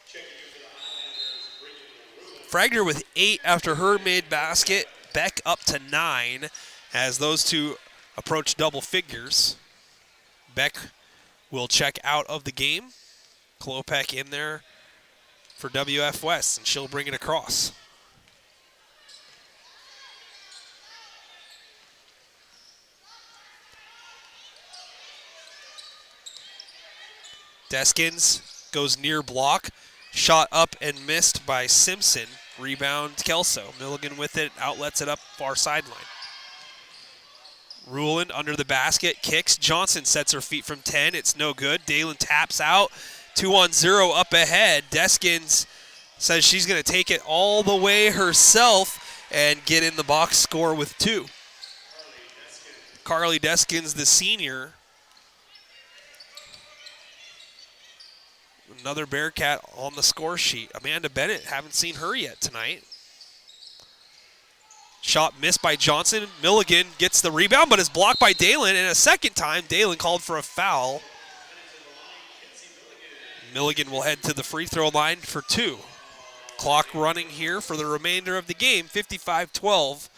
Fragner with 8 after her made basket. Beck up to 9 as those two approach double figures. Beck will check out of the game. Klopek in there for WF West, and she'll bring it across. Deskins goes near block. Shot up and missed by Simpson. Rebound Kelso. Milligan with it, outlets it up far sideline. Ruland under the basket, kicks. Johnson sets her feet from 10. It's no good. Dalen taps out. 2-on-0 up ahead. Deskins says she's going to take it all the way herself and get in the box score with 2. Carly Deskins, the senior. Another Bearcat on the score sheet. Amanda Bennett, haven't seen her yet tonight. Shot missed by Johnson. Milligan gets the rebound, but is blocked by Dalen. And a second time, Dalen called for a foul. Milligan will head to the free throw line for 2. Clock running here for the remainder of the game. 55-12.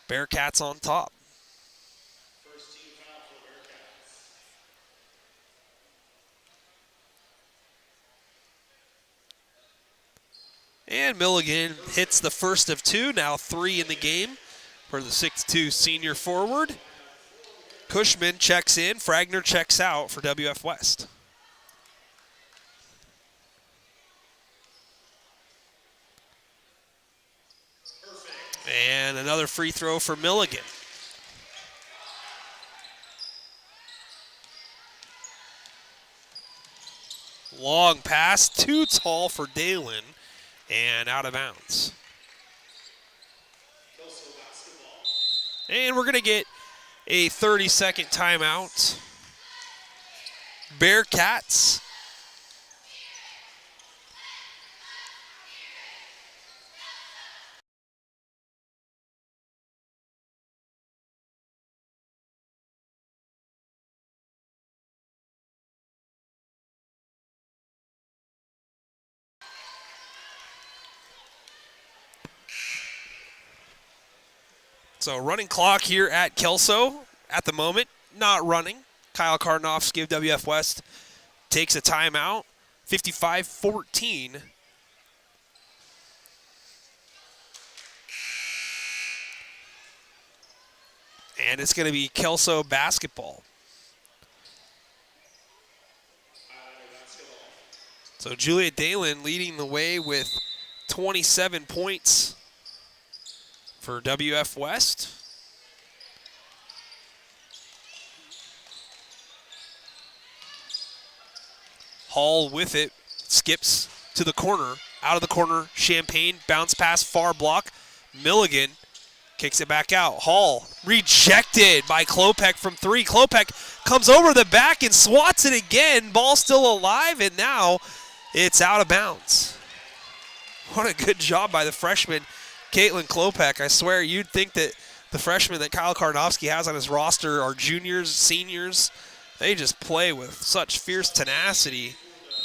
Bearcats on top. And Milligan hits the first of 2, now 3 in the game for the 6'2 senior forward. Cushman checks in, Fragner checks out for WF West. And another free throw for Milligan. Long pass, too tall for Dalen. And out of bounds. And we're going to get a 30-second timeout. Bearcats. So running clock here at Kelso at the moment, not running. Kyle Karnofsky of WF West takes a timeout, 55-14. And it's going to be Kelso basketball. So Julia Dalen leading the way with 27 points for WF West. Hall with it, skips to the corner, out of the corner, Champagne, bounce pass, far block. Milligan kicks it back out. Hall rejected by Klopek from three. Klopek comes over the back and swats it again. Ball still alive, and now it's out of bounds. What a good job by the freshman, Caitlin Klopek. I swear you'd think that the freshmen that Kyle Karnofsky has on his roster are juniors, seniors. They just play with such fierce tenacity.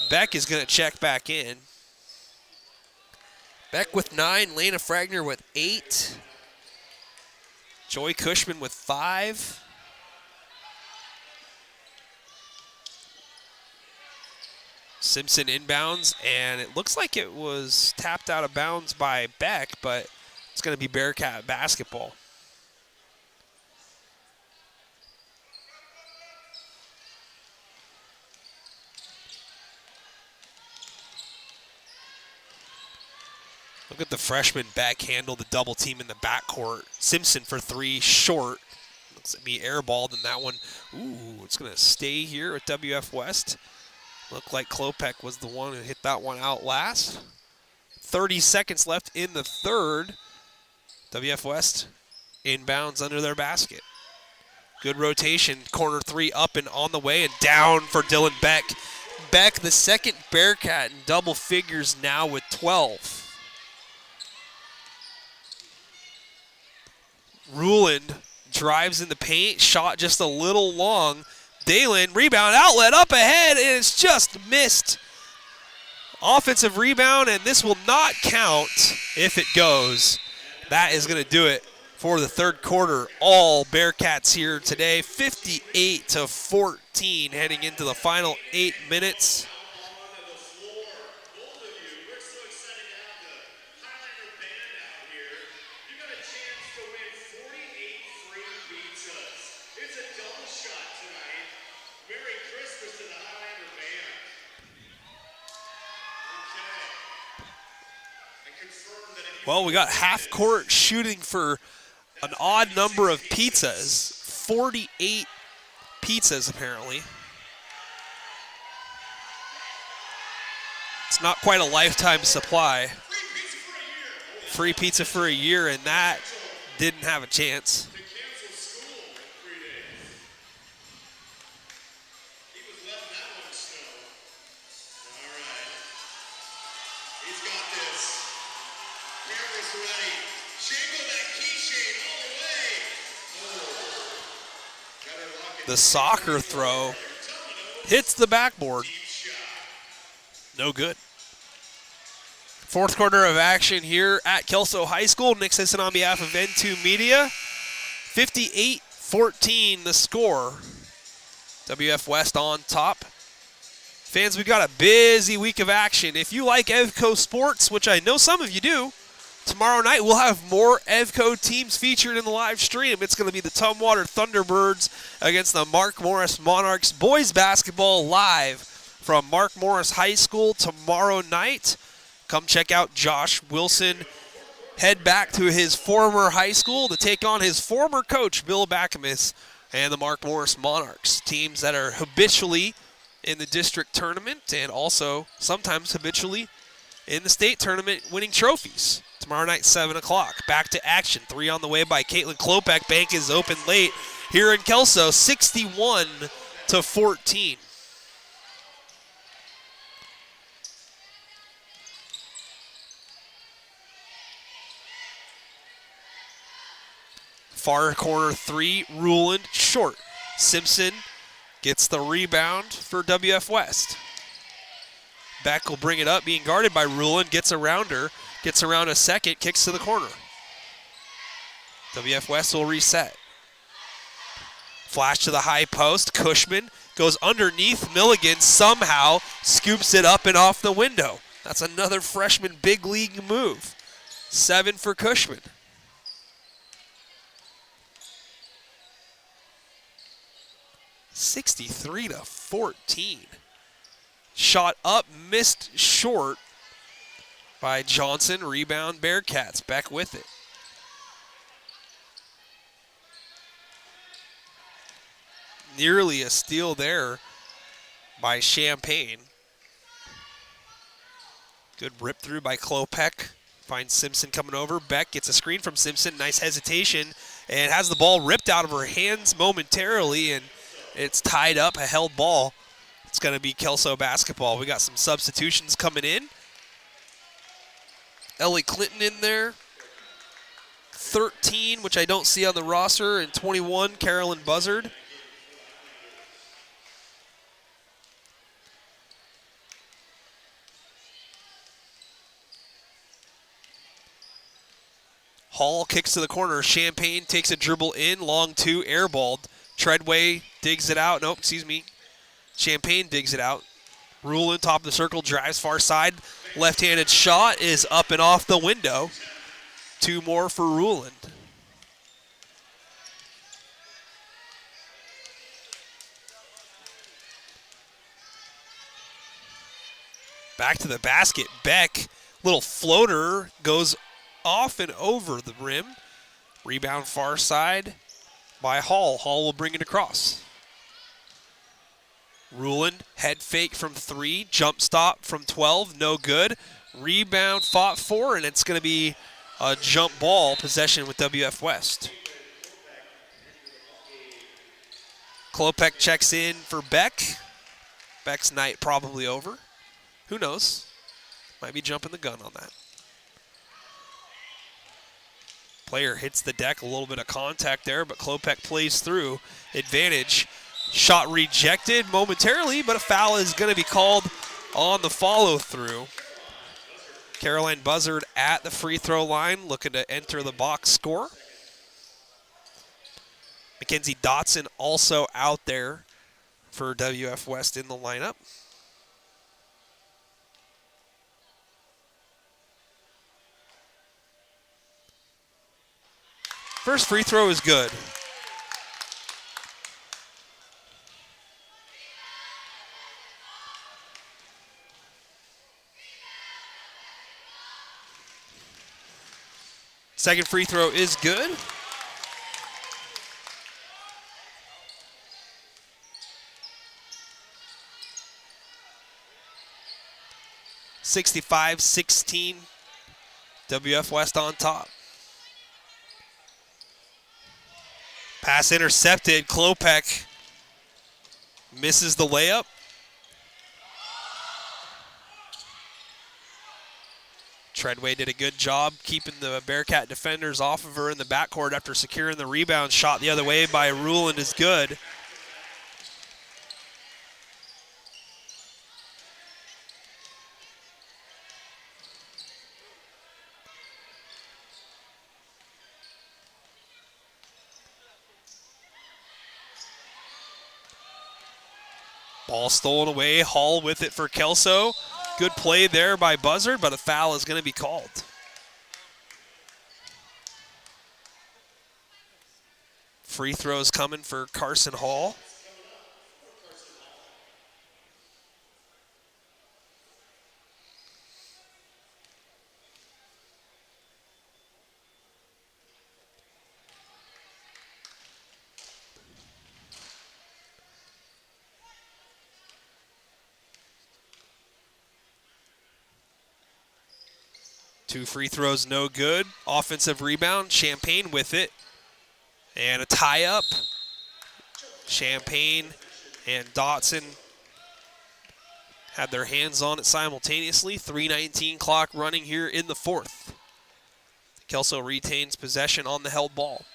Beck is going to check back in. Beck with 9, Lena Fragner with 8. Joy Cushman with 5. Simpson inbounds, and it looks like it was tapped out of bounds by Beck, but it's going to be Bearcat basketball. Look at the freshman Beck handle the double team in the backcourt. Simpson for 3, short. Looks to be airballed in that one. Ooh, it's going to stay here at WF West. Looked like Klopek was the one who hit that one out last. 30 seconds left in the third. WF West inbounds under their basket. Good rotation. Corner 3 up and on the way and down for Dylan Beck. Beck, the second Bearcat in double figures now with 12. Ruland drives in the paint, shot just a little long. Dalen, rebound, outlet, up ahead, and it's just missed. Offensive rebound, and this will not count if it goes. That is going to do it for the third quarter. All Bearcats here today, 58-14, heading into the final 8 minutes. Well, we got half-court shooting for an odd number of pizzas. 48 pizzas, apparently. It's not quite a lifetime supply. Free pizza for a year, and that didn't have a chance. The soccer throw hits the backboard. No good. Fourth quarter of action here at Kelso High School. Nick Sisson on behalf of N2 Media. 58-14 the score. WF West on top. Fans, we've got a busy week of action. If you like EVCO sports, which I know some of you do, tomorrow night we'll have more EVCO teams featured in the live stream. It's going to be the Tumwater Thunderbirds against the Mark Morris Monarchs. Boys basketball live from Mark Morris High School tomorrow night. Come check out Josh Wilson. Head back to his former high school to take on his former coach, Bill Backamis, and the Mark Morris Monarchs. Teams that are habitually in the district tournament and also sometimes habitually in the state tournament winning trophies. Tomorrow night, 7 o'clock. Back to action. 3 on the way by Caitlin Klopek. Bank is open late here in Kelso, 61-14. Far corner 3, Ruland, short. Simpson gets the rebound for WF West. Beck will bring it up, being guarded by Ruland, gets around her. Gets around a second, kicks to the corner. WF West will reset. Flash to the high post. Cushman goes underneath Milligan, somehow scoops it up and off the window. That's another freshman big league move. 7 for Cushman. (63-14). Shot up, missed short by Johnson. Rebound Bearcats. Beck with it. Nearly a steal there by Champagne. Good rip through by Klopek. Finds Simpson coming over. Beck gets a screen from Simpson. Nice hesitation. And has the ball ripped out of her hands momentarily. And it's tied up, a held ball. It's going to be Kelso basketball. We got some substitutions coming in. Ellie Clinton in there. 13, which I don't see on the roster. And 21, Carolyn Buzzard. Hall kicks to the corner. Champagne takes a dribble in. Long two, airballed. Treadway digs it out. Nope, excuse me. Champagne digs it out. Rulin, top of the circle, drives far side. Left-handed shot is up and off the window. 2 more for Rulin. Back to the basket. Beck, little floater, goes off and over the rim. Rebound far side by Hall. Hall will bring it across. Rulin, head fake from 3. Jump stop from 12. No good. Rebound fought for, and it's going to be a jump ball possession with WF West. Klopek checks in for Beck. Beck's night probably over. Who knows? Might be jumping the gun on that. Player hits the deck, a little bit of contact there, but Klopek plays through. Advantage. Shot rejected momentarily, but a foul is going to be called on the follow-through. Caroline Buzzard at the free throw line, looking to enter the box score. Mackenzie Dotson also out there for WF West in the lineup. First free throw is good. Second free throw is good. (65-16). WF West on top. Pass intercepted. Klopek misses the layup. Treadway did a good job keeping the Bearcat defenders off of her in the backcourt after securing the rebound. Shot the other way by Rulin is good. Ball stolen away. Hall with it for Kelso. Good play there by Buzzard, but a foul is going to be called. Free throws coming for Carson Hall. Two free throws, no good. Offensive rebound, Champagne with it. And a tie-up. Champagne and Dotson had their hands on it simultaneously. 3:19 clock running here in the fourth. Kelso retains possession on the held ball.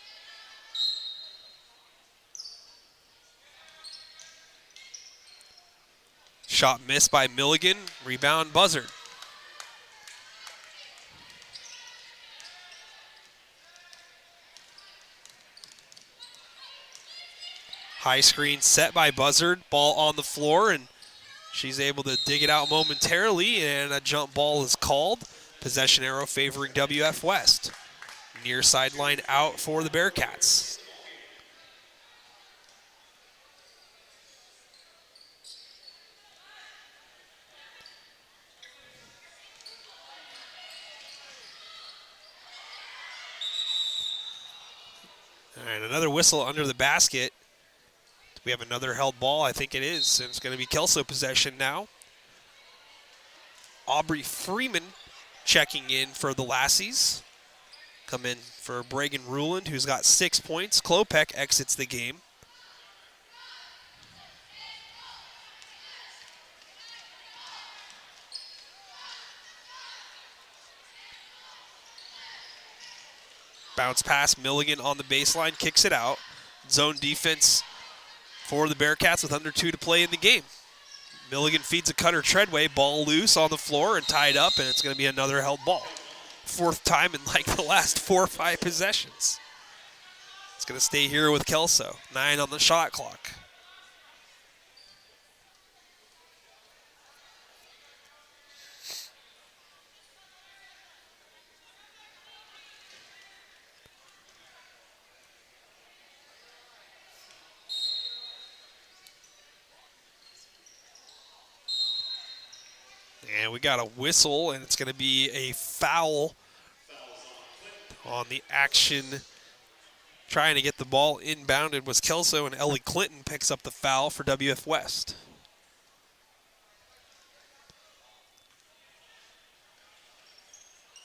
Shot missed by Milligan. Rebound Buzzard. High screen set by Buzzard. Ball on the floor, and she's able to dig it out momentarily, and a jump ball is called. Possession arrow favoring WF West. Near sideline out for the Bearcats. All right, another whistle under the basket. We have another held ball. I think it is. And it's going to be Kelso possession now. Aubrey Freeman checking in for the Lassies. Come in for Bregan Ruland, who's got 6 points. Klopek exits the game. Bounce pass, Milligan on the baseline, kicks it out. Zone defense for the Bearcats with under 2 to play in the game. Milligan feeds a cutter Treadway, ball loose on the floor and tied up, and it's going to be another held ball. 4th time in like the last 4 or 5 possessions. It's going to stay here with Kelso. 9 on the shot clock. And we got a whistle, and it's going to be a foul on the action. Trying to get the ball inbounded was Kelso, and Ellie Clinton picks up the foul for WF West.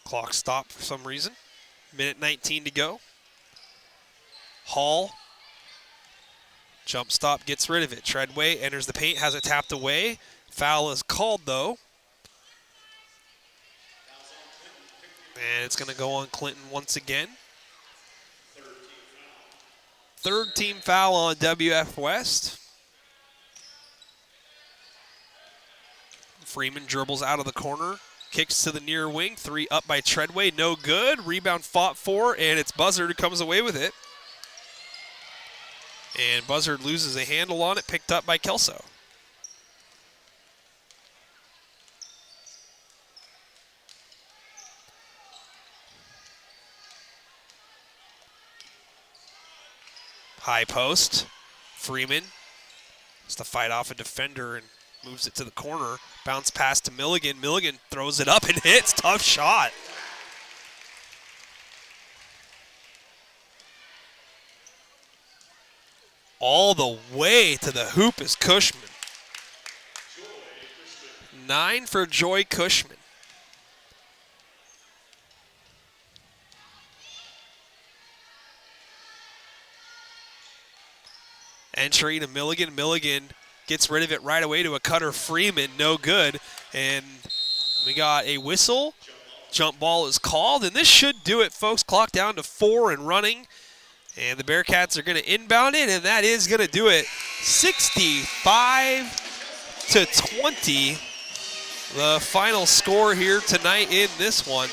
Clock stopped for some reason. Minute 19 to go. Hall. Jump stop, gets rid of it. Treadway enters the paint, has it tapped away. Foul is called, though. And it's going to go on Clinton once again. 3rd team foul on WF West. Freeman dribbles out of the corner. Kicks to the near wing. 3 up by Treadway. No good. Rebound fought for, and it's Buzzard who comes away with it. And Buzzard loses a handle on it, picked up by Kelso. High post. Freeman has to fight off a defender and moves it to the corner. Bounce pass to Milligan. Milligan throws it up and hits. Tough shot. All the way to the hoop is Cushman. 9 for Joy Cushman. Entry to Milligan. Milligan gets rid of it right away to a cutter Freeman. No good. And we got a whistle. Jump ball is called. And this should do it, folks. Clock down to 4 and running. And the Bearcats are going to inbound it. And that is going to do it. 65-20. The final score here tonight in this one.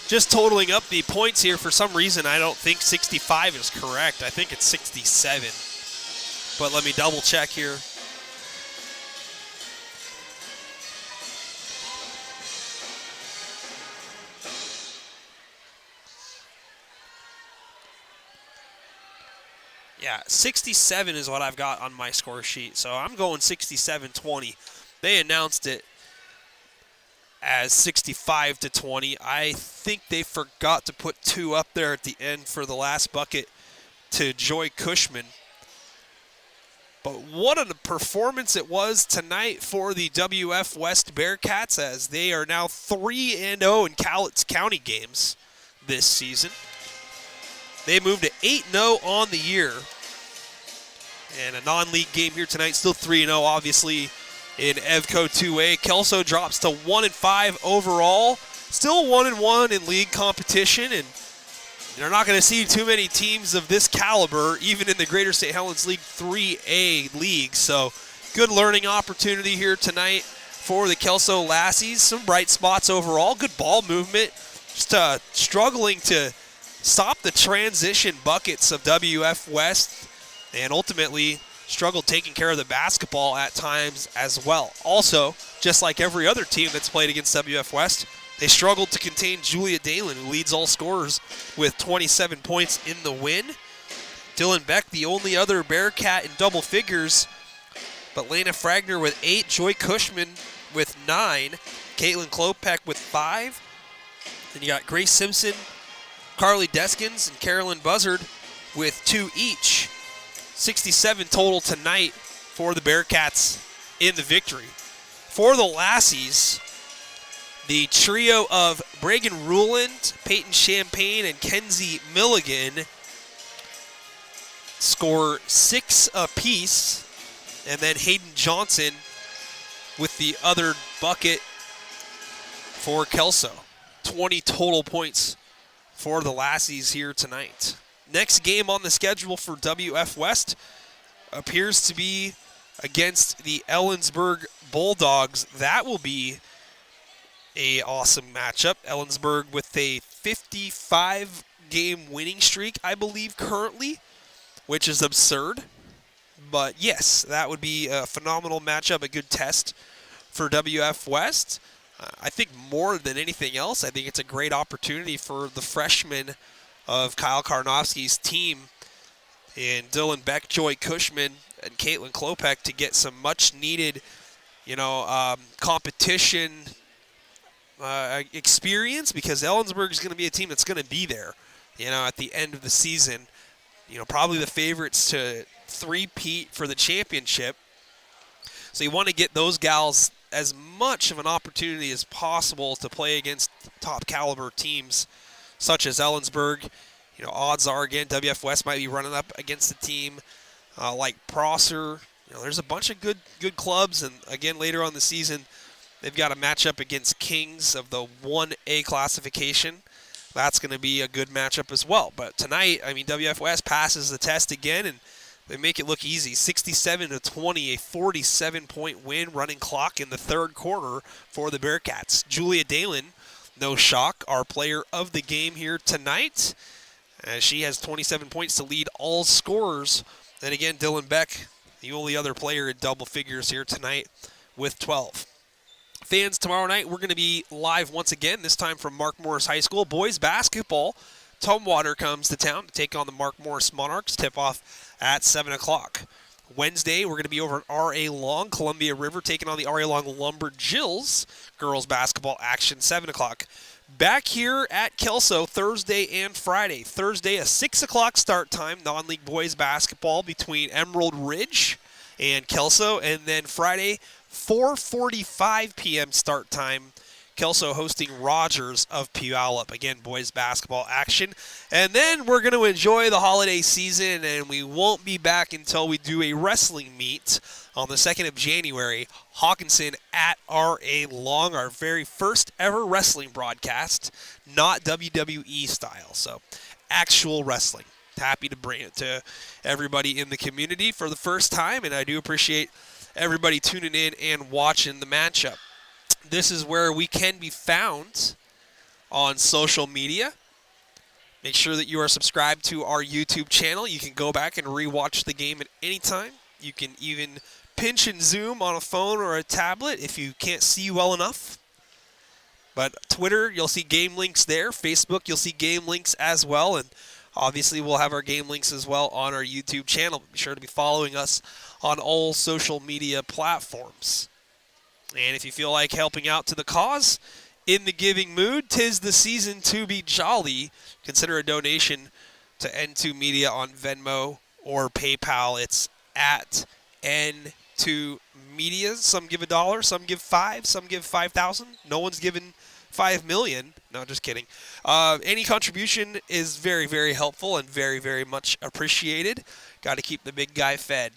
Just totaling up the points here, for some reason, I don't think 65 is correct. I think it's 67. But let me double check here. Yeah, 67 is what I've got on my score sheet. So I'm going 67-20. They announced it as 65-20. I think they forgot to put 2 up there at the end for the last bucket to Joy Cushman. But what a performance it was tonight for the WF West Bearcats, as they are now 3-0 in Cowlitz County games this season. They moved to 8-0 on the year. And a non-league game here tonight, still 3-0 obviously in EVCO 2A. Kelso drops to 1-5 overall. Still 1-1 in league competition, and they're not going to see too many teams of this caliber, even in the Greater St. Helens League 3A league. So good learning opportunity here tonight for the Kelso Lassies. Some bright spots overall, good ball movement. Just struggling to stop the transition buckets of WF West, and ultimately struggled taking care of the basketball at times as well. Also, just like every other team that's played against WF West, they struggled to contain Julia Dalen, who leads all scorers with 27 points in the win. Dylan Beck, the only other Bearcat in double figures, but Lena Fragner with 8, Joy Cushman with 9, Caitlin Klopek with 5. Then you got Grace Simpson, Carly Deskins, and Carolyn Buzzard with 2 each. 67 total tonight for the Bearcats in the victory. For the Lassies, the trio of Bregan Ruland, Peyton Champagne, and Kenzie Milligan score 6 apiece, and then Hayden Johnson with the other bucket for Kelso. 20 total points for the Lassies here tonight. Next game on the schedule for WF West appears to be against the Ellensburg Bulldogs. That will be a awesome matchup. Ellensburg with a 55-game winning streak, I believe, currently, which is absurd. But yes, that would be a phenomenal matchup, a good test for WF West. I think more than anything else, I think it's a great opportunity for the freshmen of Kyle Karnofsky's team and Dylan Beck, Joy Cushman, and Caitlin Klopek to get some much-needed, competition experience, because Ellensburg is going to be a team that's going to be there, at the end of the season. Probably the favorites to three-peat for the championship. So you want to get those gals as much of an opportunity as possible to play against top-caliber teams such as Ellensburg. Odds are, again, WF West might be running up against a team like Prosser. There's a bunch of good clubs, and again, later on in the season, they've got a matchup against Kings of the 1A classification. That's going to be a good matchup as well. But tonight, WF West passes the test again, and they make it look easy. 67-20, a 47-point win, running clock in the third quarter for the Bearcats. Julia Dalen, no shock, our player of the game here tonight, as she has 27 points to lead all scorers. And again, Dylan Beck, the only other player in double figures here tonight with 12. Fans, tomorrow night we're going to be live once again, this time from Mark Morris High School. Boys basketball, Tumwater comes to town to take on the Mark Morris Monarchs. Tip-off at 7 o'clock. Wednesday, we're going to be over at R.A. Long, Columbia River, taking on the R.A. Long Lumberjills. Girls basketball action, 7 o'clock. Back here at Kelso Thursday and Friday. Thursday, a 6 o'clock start time, non-league boys basketball between Emerald Ridge and Kelso. And then Friday, 4:45 p.m. start time, Kelso hosting Rogers of Puyallup. Again, boys basketball action. And then we're going to enjoy the holiday season, and we won't be back until we do a wrestling meet on the 2nd of January. Hawkinson at R.A. Long, our very first ever wrestling broadcast, not WWE style. So, actual wrestling. Happy to bring it to everybody in the community for the first time, and I do appreciate everybody tuning in and watching the matchup. This is where we can be found on social media. Make sure that you are subscribed to our YouTube channel. You can go back and rewatch the game at any time. You can even pinch and zoom on a phone or a tablet if you can't see well enough. But Twitter, you'll see game links there. Facebook, you'll see game links as well. And obviously, we'll have our game links as well on our YouTube channel. Be sure to be following us on all social media platforms. And if you feel like helping out to the cause, in the giving mood, 'tis the season to be jolly. Consider a donation to N2 Media on Venmo or PayPal. It's at N2 Media. Some give $1, some give $5, some give $5,000. No one's given $5 million. No, just kidding. Any contribution is very, very helpful and very, very much appreciated. Got to keep the big guy fed.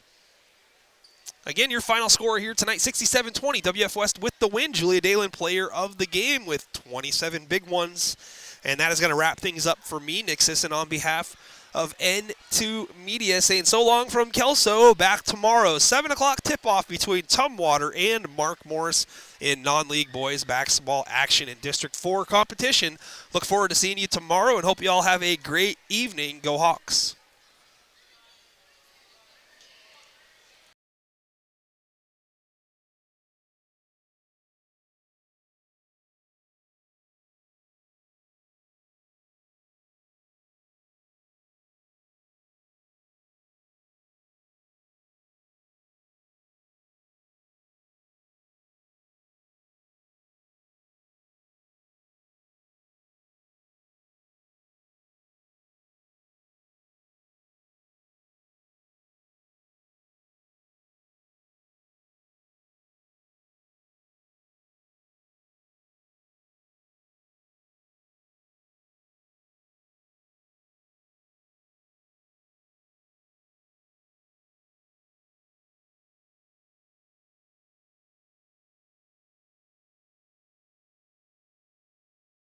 Again, your final score here tonight, 67-20. WF West with the win. Julia Dalen, player of the game with 27 big ones. And that is going to wrap things up for me, Nick Sisson, on behalf of N2 Media, saying so long from Kelso. Back tomorrow, 7 o'clock tip-off between Tumwater and Mark Morris in non-league boys basketball action in District 4 competition. Look forward to seeing you tomorrow and hope you all have a great evening. Go Hawks.